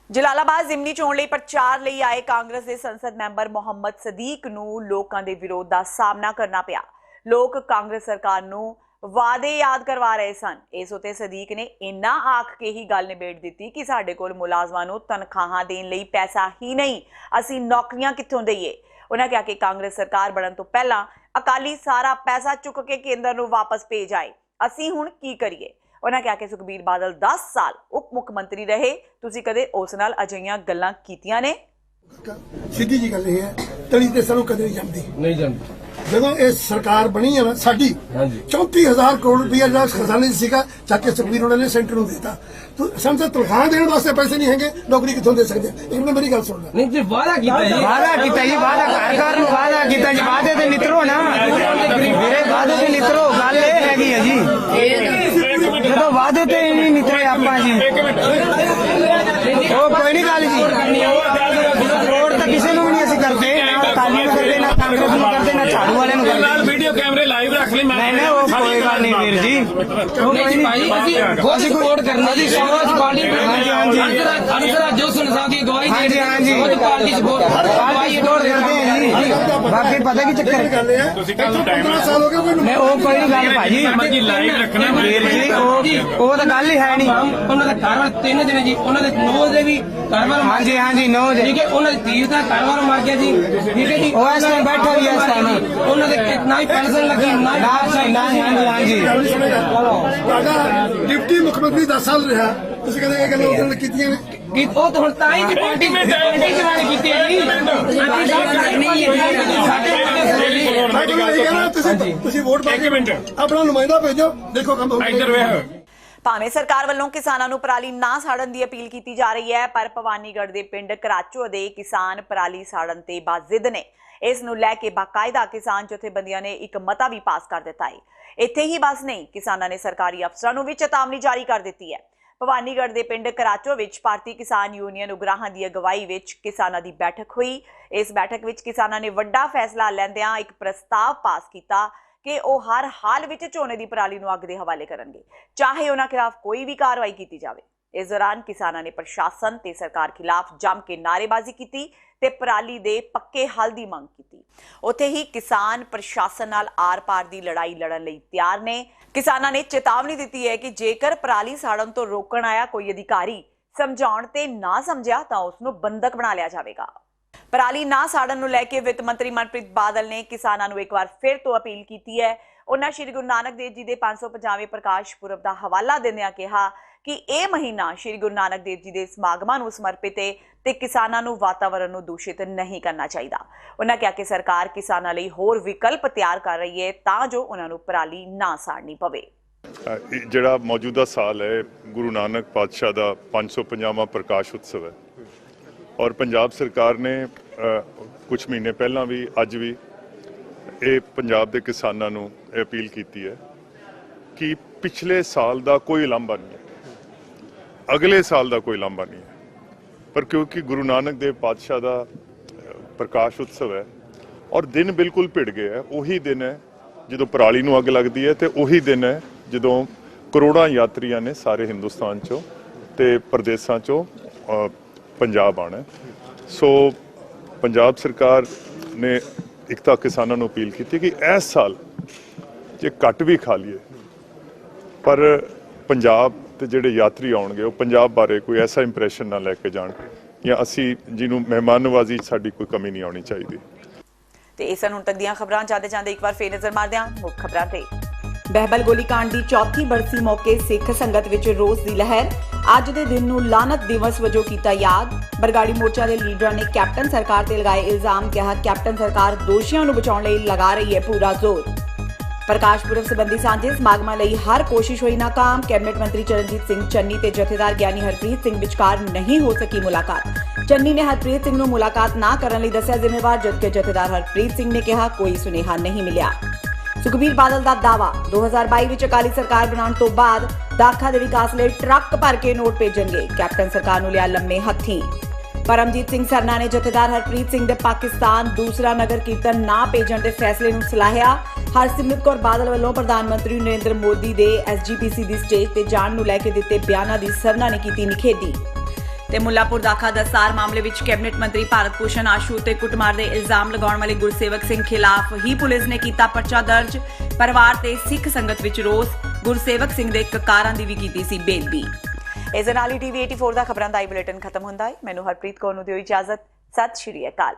ਜਲਾਲਾਬਾਦ ਜ਼ਿਮਨੀ ਚੋਣ ਲਈ ਪ੍ਰਚਾਰ ਲਈ ਆਏ ਕਾਂਗਰਸ ਦੇ ਸੰਸਦ ਮੈਂਬਰ ਮੁਹੰਮਦ ਸਦੀਕ ਨੂੰ ਲੋਕਾਂ ਦੇ ਵਿਰੋਧ ਦਾ ਸਾਹਮਣਾ ਕਰਨਾ ਪਿਆ। ਲੋਕ ਕਾਂਗਰਸ ਸਰਕਾਰ ਨੂੰ ਵਾਅਦੇ ਯਾਦ ਕਰਵਾ ਰਹੇ ਸਨ। ਇਸ ਉੱਤੇ ਸਦੀਕ ਨੇ ਇੰਨਾ ਆਖ ਕੇ ਹੀ ਗੱਲ ਨਿਬੇੜ ਦਿੱਤੀ ਕਿ ਸਾਡੇ ਕੋਲ ਮੁਲਾਜ਼ਮਾਂ ਨੂੰ ਤਨਖਾਹਾਂ ਦੇਣ ਲਈ ਪੈਸਾ ਹੀ ਨਹੀਂ, ਅਸੀਂ ਨੌਕਰੀਆਂ ਕਿੱਥੋਂ ਦਈਏ। ਉਹਨਾਂ ਕਿਹਾ ਕਿ ਕਾਂਗਰਸ ਸਰਕਾਰ ਬਣਨ ਤੋਂ ਪਹਿਲਾਂ ਅਕਾਲੀ ਸਾਰਾ ਪੈਸਾ ਚੁੱਕ ਕੇ ਕੇਂਦਰ ਨੂੰ ਵਾਪਸ ਭੇਜ ਆਏ, ਅਸੀਂ ਹੁਣ ਕੀ ਕਰੀਏ। ਉਹਨਾਂ ਕਿਹਾ ਕਿ ਸੁਖਬੀਰ ਬਾਦਲ 10 ਸਾਲ ਉਪ ਮੁੱਖ ਮੰਤਰੀ ਰਹੇ, ਤੁਸੀਂ ਕਦੇ ਉਸ ਨਾਲ ਅਜਿਹੀਆਂ ਗੱਲਾਂ ਕੀਤੀਆਂ ਨੇ? ਸਿੱਧੀ ਜੀ ਗੱਲ ਇਹ ਹੈ, ਤਲੀ ਤੇ ਸਾਨੂੰ ਕਦੇ ਨਹੀਂ ਜਾਂਦੀ। ਜਦੋਂ ਇਹ ਸਰਕਾਰ ਬਣੀ ਹੈ ਨਾ ਸਾਡੀ 34,000 ਕਰੋੜ ਰੁਪਇਆ ਜਿਹੜਾ ਖਜ਼ਾਨੇ ਚ ਸੀਗਾ ਚੱਕ ਕੇ ਸੁਖਬੀਰ ਉਹਨਾਂ ਨੇ ਸੈਂਟਰ ਨੂੰ ਦਿੱਤਾ। ਸੰਸਦ ਤਨਖਾਹ ਦੇਣ ਵਾਸਤੇ ਪੈਸੇ ਨਹੀਂ ਹੈਗੇ, ਨੌਕਰੀ ਕਿੱਥੋਂ ਦੇ ਸਕਦੇ? ਇੱਕ ਮਿੰਟ ਮੇਰੀ ਗੱਲ ਸੁਣ ਲੈ। ਨਹੀਂ ਜੀ ਵਾਅਦਾ ਕੀਤਾ ਜੀ, ਵਾਅਦਾ ਕੀਤਾ ਜੀ, ਵਾਅਦਾ ਕੀਤਾ ਜੀ, ਵਾਅਦੇ ਤੇ ਨਿਤਰੋ ਨਾ ਮੇਰੇ, ਵਾਅਦੇ ਤੇ ਨਿਤਰੋ। ਗੱਲ ਇਹ ਹੈਗੀ ਹੈ ਜੀ, ਜਦੋਂ ਵਾਅਦੇ ਤੇ ਨਹੀਂ ਨਿਤਰੇ ਆਪਾਂ ਜੀ ਉਹ ਕੋਈ ਨਹੀਂ ਗੱਲ ਜੀ। ਵੋਟ ਤਾਂ ਕਿਸੇ ਨੂੰ ਵੀ ਨਹੀਂ ਅਸੀਂ ਕਰਦੇ, ਨਾ ਅਕਾਲੀ ਨੂੰ ਕਰਦੇ, ਨਾ ਕਾਂਗਰਸ ਨੂੰ ਕਰਦੇ, ਨਾ ਝਾੜੂ ਵਾਲੇ ਨੂੰ ਕਰਦੇ। ਵੀਡੀਓ ਕੈਮਰੇ ਲਾਈਵ ਰੱਖ ਲਈ। ਨਹੀਂ ਉਹ ਕੋਈ ਗੱਲ ਨਹੀਂ ਵੀਰ ਜੀ, ਉਹ ਕੋਈ ਨਹੀਂ। ਅਸੀਂ ਸਪੋਰਟ ਕਰਨਾ ਜੀ ਸਮਾਜ ਪਾਰਟੀ। ਹਾਂਜੀ ਜੋ ਸੁਨਸਾਹ ਦੀ ਗਵਾਹੀ ਦੇ ਹਾਂਜੀ ਪਾਰਟੀ ਸਪੋਰਟ ਕਰਦੇ ਹਾਂ ਜੀ। ਬਾਕੀ ਪਤਾ ਕੀ ਚੱਕਰ ਹੈ, ਤੁਸੀਂ ਕੱਲ 15 ਸਾਲ ਹੋ ਗਏ ਨਹੀਂ ਉਹ ਕੋਈ ਗੱਲ ਭਾਜੀ ਲਾਈਵ ਰੱਖਣਾ ਵੀਰ ਜੀ, ਉਹ ਤਾਂ ਗੱਲ ਹੀ ਹੈ ਨਹੀਂ। ਉਹਨਾਂ ਦਾ ਘਰ ਵਾਲਾ 3 ਦਿਨ ਜੀ, ਉਹਨਾਂ ਦੇ 9 ਦੇ ਵੀ ਘਰ ਵਾਲਾ ਹਾਂਜੀ 9 ਦੇ ਠੀਕ ਹੈ, ਉਹਨਾਂ ਦੀ ਧੀ ਦਾ ਘਰ ਵਾਲਾ ਮਰ ਗਿਆ ਜੀ, ਠੀਕ ਹੈ ਜੀ। ਉਹ ਇਸ ਟਾਈਮ ਬੈਠਾ ਵੀ ਇਸ ਟਾਈਮ ਉਹਨਾਂ ਦੇ ਨਾ ਹੀ ਪੈਨਸ਼ਨ ਲੱਗੀ ਨਾ ਹਾਂਜੀ ਤੁਹਾਡਾ ਡਿਪਟੀ ਮੁੱਖ ਮੰਤਰੀ 10 ਸਾਲ ਰਿਹਾ, ਤੁਸੀਂ ਕਹਿੰਦੇ ਇਹ ਗੱਲਾਂ ਉਹਨਾਂ ਕੀਤੀਆਂ ਨੇ? ਉਹ ਤਾਂ ਹੁਣ ਤਾਂ ਹੀ ਦੀ ਪਾਰਟੀ ਜਵਾਨ ਕੀਤੀ ਹੈ ਜੀ। ਤੁਸੀਂ ਵੋਟ ਪਾ ਕੇ ਆਪਣਾ ਨੁਮਾਇੰਦਾ ਭੇਜੋ, ਦੇਖੋ ਕੰਮ ਹੋਊਗਾ। ਭਾਵੇਂ ਸਰਕਾਰ ਵੱਲੋਂ ਕਿਸਾਨਾਂ ਨੂੰ ਪਰਾਲੀ ਨਾ ਸਾੜਨ ਦੀ ਅਪੀਲ ਕੀਤੀ ਜਾ ਰਹੀ ਹੈ, ਪਰ ਭਵਾਨੀਗੜ੍ਹ ਦੇ ਪਿੰਡ ਕਰਾਚੋ ਦੇ ਕਿਸਾਨ ਪਰਾਲੀ ਸਾੜਨ ਤੇ ਬਾਜ਼ਿਦ ਨੇ। ਇਸ ਨੂੰ ਲੈ ਕੇ ਬਾਕਾਇਦਾ ਕਿਸਾਨ ਜਥੇਬੰਦੀਆਂ ਨੇ ਇੱਕ ਮਤਾ ਵੀ ਪਾਸ ਕਰ ਦਿੱਤਾ ਹੈ। ਇੱਥੇ ਹੀ ਬਸ ਨਹੀਂ, ਕਿਸਾਨਾਂ ਨੇ ਸਰਕਾਰੀ ਅਫਸਰਾਂ ਨੂੰ ਵੀ ਚੇਤਾਵਨੀ ਜਾਰੀ ਕਰ ਦਿੱਤੀ ਹੈ। ਭਵਾਨੀਗੜ੍ਹ ਦੇ ਪਿੰਡ ਕਰਾਚੋ ਵਿੱਚ ਭਾਰਤੀ ਕਿਸਾਨ ਯੂਨੀਅਨ ਉਗਰਾਹਾਂ ਦੀ ਅਗਵਾਈ ਵਿੱਚ ਕਿਸਾਨਾਂ ਦੀ ਬੈਠਕ ਹੋਈ। ਇਸ ਬੈਠਕ ਵਿੱਚ ਕਿਸਾਨਾਂ ਨੇ ਵੱਡਾ ਫੈਸਲਾ ਲੈਂਦਿਆਂ ਇੱਕ ਪ੍ਰਸਤਾਵ ਪਾਸ ਕੀਤਾ ਕਿ ਉਹ ਹਰ ਹਾਲ ਵਿੱਚ ਝੋਨੇ ਦੀ ਪਰਾਲੀ ਨੂੰ ਅੱਗ ਦੇ ਹਵਾਲੇ ਕਰਨਗੇ, ਚਾਹੇ ਉਹਨਾਂ ਖਿਲਾਫ ਕੋਈ ਵੀ ਕਾਰਵਾਈ ਕੀਤੀ ਜਾਵੇ। ਇਸ ਦੌਰਾਨ ਕਿਸਾਨਾਂ ਨੇ ਪ੍ਰਸ਼ਾਸਨ ਤੇ ਸਰਕਾਰ ਖਿਲਾਫ ਜੰਮ ਕੇ ਨਾਅਰੇਬਾਜ਼ੀ ਕੀਤੀ ਤੇ ਪਰਾਲੀ ਦੇ ਪੱਕੇ ਹੱਲ ਦੀ ਮੰਗ ਕੀਤੀ। ਉੱਥੇ ਹੀ ਕਿਸਾਨ ਪ੍ਰਸ਼ਾਸਨ ਨਾਲ ਆਰ-ਪਾਰ ਦੀ ਲੜਾਈ ਲੜਨ ਲਈ ਤਿਆਰ ਨੇ। ਕਿਸਾਨਾਂ ਨੇ ਚੇਤਾਵਨੀ ਦਿੱਤੀ ਹੈ ਕਿ ਜੇਕਰ ਪਰਾਲੀ ਸਾੜਨ ਤੋਂ ਰੋਕਣ ਆਇਆ ਕੋਈ ਅਧਿਕਾਰੀ ਸਮਝਾਉਣ ਤੇ ਨਾ ਸਮਝਿਆ ਤਾਂ ਉਸ ਨੂੰ ਬੰਦਕ ਬਣਾ ਲਿਆ ਜਾਵੇਗਾ। ਪਰਾਲੀ ਨਾ ਸਾੜਨ ਨੂੰ ਲੈ ਕੇ ਵਿੱਤ ਮੰਤਰੀ ਮਨਪ੍ਰੀਤ ਬਾਦਲ ਨੇ ਕਿਸਾਨਾਂ ਨੂੰ ਇੱਕ ਵਾਰ ਫਿਰ ਤੋਂ ਅਪੀਲ ਕੀਤੀ ਹੈ। ਉਹਨਾਂ ਸ਼੍ਰੀ ਗੁਰੂ ਨਾਨਕ ਦੇਵ ਜੀ ਦੇ 550ਵੇਂ ਪ੍ਰਕਾਸ਼ ਪੁਰਬ ਦਾ ਹਵਾਲਾ ਦਿੰਦਿਆਂ ਕਿਹਾ ਕਿ ਇਹ ਮਹੀਨਾ ਸ਼੍ਰੀ ਗੁਰੂ ਨਾਨਕ ਦੇਵ ਜੀ ਦੇ ਸਮਾਗਮਾਂ ਨੂੰ ਸਮਰਪਿਤ ਹੈ ਤੇ ਕਿਸਾਨਾਂ ਨੂੰ ਵਾਤਾਵਰਣ ਨੂੰ ਦੂਸ਼ਿਤ ਨਹੀਂ ਕਰਨਾ ਚਾਹੀਦਾ। ਉਹਨਾਂ ਕਿਹਾ ਕਿ ਸਰਕਾਰ ਕਿਸਾਨਾਂ ਲਈ ਹੋਰ ਵਿਕਲਪ ਤਿਆਰ ਕਰ ਰਹੀ ਹੈ ਤਾਂ ਜੋ ਉਹਨਾਂ ਨੂੰ ਪਰਾਲੀ ਨਾ ਸਾੜਨੀ ਪਵੇ। ਜਿਹੜਾ ਮੌਜੂਦਾ ਸਾਲ ਹੈ ਗੁਰੂ ਨਾਨਕ ਪਾਤਸ਼ਾਹ ਦਾ 550ਵਾਂ ਪ੍ਰਕਾਸ਼ ਉਤਸਵ ਹੈ ਔਰ ਪੰਜਾਬ ਸਰਕਾਰ ਨੇ ਕੁਝ ਮਹੀਨੇ ਪਹਿਲਾਂ ਵੀ ਅੱਜ ਵੀ ਇਹ ਪੰਜਾਬ ਦੇ ਕਿਸਾਨਾਂ ਨੂੰ ਅਪੀਲ ਕੀਤੀ ਹੈ ਕਿ ਪਿਛਲੇ ਸਾਲ ਦਾ ਕੋਈ ਉਲਾਂਭਾ ਨਹੀਂ ਹੈ, ਅਗਲੇ ਸਾਲ ਦਾ ਕੋਈ ਉਲਾਂਭਾ ਨਹੀਂ ਹੈ, ਪਰ ਕਿਉਂਕਿ ਗੁਰੂ ਨਾਨਕ ਦੇਵ ਪਾਤਸ਼ਾਹ ਦਾ ਪ੍ਰਕਾਸ਼ ਉਤਸਵ ਹੈ ਔਰ ਦਿਨ ਬਿਲਕੁਲ ਭਿੜ ਗਏ ਹੈ। ਉਹੀ ਦਿਨ ਹੈ ਜਦੋਂ ਪਰਾਲੀ ਨੂੰ ਅੱਗ ਲੱਗਦੀ ਹੈ ਤੇ ਉਹੀ ਦਿਨ ਹੈ ਜਦੋਂ ਕਰੋੜਾਂ ਯਾਤਰੀਆਂ ਨੇ ਸਾਰੇ ਹਿੰਦੁਸਤਾਨ ਚੋਂ ਤੇ ਪ੍ਰਦੇਸ਼ਾਂ ਚੋਂ ਪੰਜਾਬ ਆਉਣਾ। ਸੋ ਪੰਜਾਬ ਸਰਕਾਰ ਨੇ ਇੱਕ ਤਾਂ ਕਿਸਾਨਾਂ ਨੂੰ ਅਪੀਲ ਕੀਤੀ ਕਿ ਇਸ ਸਾਲ ਜੇ ਘੱਟ ਵੀ ਖਾ ਲਈਏ ਪਰ ਪੰਜਾਬ ਤੇ ਜਿਹੜੇ ਯਾਤਰੀ ਆਉਣਗੇ ਉਹ ਪੰਜਾਬ ਬਾਰੇ ਕੋਈ ਐਸਾ ਇੰਪ੍ਰੈਸ਼ਨ ਨਾ ਲੈ ਕੇ ਜਾਣ ਜਾਂ ਅਸੀਂ ਜਿਹਨੂੰ ਮਹਿਮਾਨ ਨਵਾਜ਼ੀ ਸਾਡੀ ਕੋਈ ਕਮੀ ਨਹੀਂ ਆਉਣੀ ਚਾਹੀਦੀ। ਤੇ ਇਸ ਨੂੰ ਤੱਕ ਦੀਆਂ ਖਬਰਾਂ ਜਾਂਦੇ ਇੱਕ ਵਾਰ ਫੇਰ ਨਜ਼ਰ ਮਾਰਦੇ ਹਾਂ ਮੁੱਖ ਖਬਰਾਂ ਤੇ। ਬਹਿਬਲ ਗੋਲੀकांड ਦੀ ਚੌਥੀ ਬਰਸੀ ਮੌਕੇ ਸਿੱਖ ਸੰਗਤ ਵਿੱਚ ਰੋਸ ਦੀ ਲਹਿਰ। ਅੱਜ ਦੇ ਦਿਨ ਨੂੰ ਲਾਨਤ ਦਿਵਸ ਵਜੋਂ ਕੀਤਾ ਯਾਦ। ਬਰਗਾੜੀ ਮੋਰਚਾ ਦੇ ਲੀਡਰਾਂ ਨੇ ਕੈਪਟਨ ਸਰਕਾਰ ਤੇ ਲਗਾਏ ਇਲਜ਼ਾਮ। ਕਿਹਾ ਕੈਪਟਨ ਸਰਕਾਰ ਦੋਸ਼ੀਆਂ ਨੂੰ ਬਚਾਉਣ ਲਈ ਲਗਾ ਰਹੀ ਹੈ ਪੂਰਾ ਜ਼ੋਰ। ਪ੍ਰਕਾਸ਼ ਪੁਰਬ ਸੰਬੰਧੀ ਸਾਂਝੇ ਸਮਾਗਮਾਂ ਲਈ ਹਰ ਕੋਸ਼ਿਸ਼ ਹੋਈ ਨਾਕਾਮ। ਕੈਬਨਿਟ ਮੰਤਰੀ ਚਰਨਜੀਤ ਸਿੰਘ ਚੰਨੀ ਤੇ ਜਥੇਦਾਰ ਗਿਆਨੀ ਹਰਪ੍ਰੀਤ ਸਿੰਘ ਵਿਚਕਾਰ ਨਹੀਂ ਹੋ ਸਕੀ ਮੁਲਾਕਾਤ। ਚੰਨੀ ਨੇ ਹਰਪ੍ਰੀਤ ਸਿੰਘ ਨੂੰ ਮੁਲਾਕਾਤ ਨਾ ਕਰਨ ਲਈ ਦੱਸਿਆ ਜ਼ਿੰਮੇਵਾਰ, ਜਦਕਿ ਜਥੇਦਾਰ ਹਰਪ੍ਰੀਤ ਸਿੰਘ ਨੇ ਕਿਹਾ ਕੋਈ ਸੁਨੇਹਾ ਨਹੀਂ ਮਿਲਿਆ। ਸੁਖਬੀਰ ਬਾਦਲ ਦਾ ਦਾਅਵਾ 2022 ਵਿੱਚ ਅਕਾਲੀ ਸਰਕਾਰ ਬਣਾਉਣ ਤੋਂ ਬਾਅਦ ਦਾਖਾ ਦੇ ਵਿਕਾਸ ਲਈ ਟਰੱਕ ਭਰ ਕੇ ਨੋਟ ਭੇਜਣਗੇ। ਕੈਪਟਨ ਸਰਕਾਰ ਨੂੰ ਲਿਆ ਲੰਮੇ ਹੱਥੀਂ। ਪਰਮਜੀਤ ਸਿੰਘ ਸਰਨਾ ਨੇ ਜਥੇਦਾਰ ਹਰਪ੍ਰੀਤ ਸਿੰਘ ਦੇ ਪਾਕਿਸਤਾਨ ਦੂਸਰਾ ਨਗਰ ਕੀਰਤਨ ਨਾ ਭੇਜਣ ਦੇ ਫੈਸਲੇ ਨੂੰ ਸਲਾਹਿਆ। ਹਰਸਿਮਰਤ ਕੌਰ ਬਾਦਲ ਵੱਲੋਂ ਪ੍ਰਧਾਨ ਮੰਤਰੀ ਨਰਿੰਦਰ ਮੋਦੀ ਦੇ SGPC ਦੀ ਸਟੇਜ ਤੇ ਜਾਣ ਨੂੰ ਲੈ ਕੇ ਦਿੱਤੇ ਬਿਆਨਾਂ ਦੀ ਸਰਨਾ ਨੇ ਕੀਤੀ ਨਿਖੇਧੀ। ਤੇ ਮੁੱਲਾਪੁਰ ਦਾਖਾ ਦਸਤਾਰ ਮਾਮਲੇ ਵਿੱਚ ਕੈਬਨਿਟ ਮੰਤਰੀ ਭਾਰਤ ਭੂਸ਼ਣ ਆਸ਼ੂ ਤੇ ਕੁੱਟਮਾਰ ਦੇ ਇਲਜ਼ਾਮ ਲਗਾਉਣ ਵਾਲੇ ਗੁਰਸੇਵਕ ਸਿੰਘ ਖਿਲਾਫ ਹੀ ਪੁਲਿਸ ਨੇ ਕੀਤਾ ਪਰਚਾ ਦਰਜ। ਪਰਿਵਾਰ ਤੇ ਸਿੱਖ ਸੰਗਤ ਵਿੱਚ ਰੋਸ। ਗੁਰਸੇਵਕ ਸਿੰਘ ਦੇ ਕਕਾਰਾਂ ਦੀ ਵੀ ਕੀਤੀ ਸੀ ਬੇਦਬੀ। ਇਸ ਦੇ ਨਾਲ ਹੀ TV 84 ਦਾ ਖਬਰਾਂ ਦਾ ਬੁਲੇਟਿਨ ਖਤਮ ਹੁੰਦਾ ਹੈ। ਮੈਨੂੰ ਹਰਪ੍ਰੀਤ ਕੌਰ ਨੂੰ ਦਿਓ ਇਜਾਜ਼ਤ। ਸਤਿ ਸ਼੍ਰੀ ਅਕਾਲ।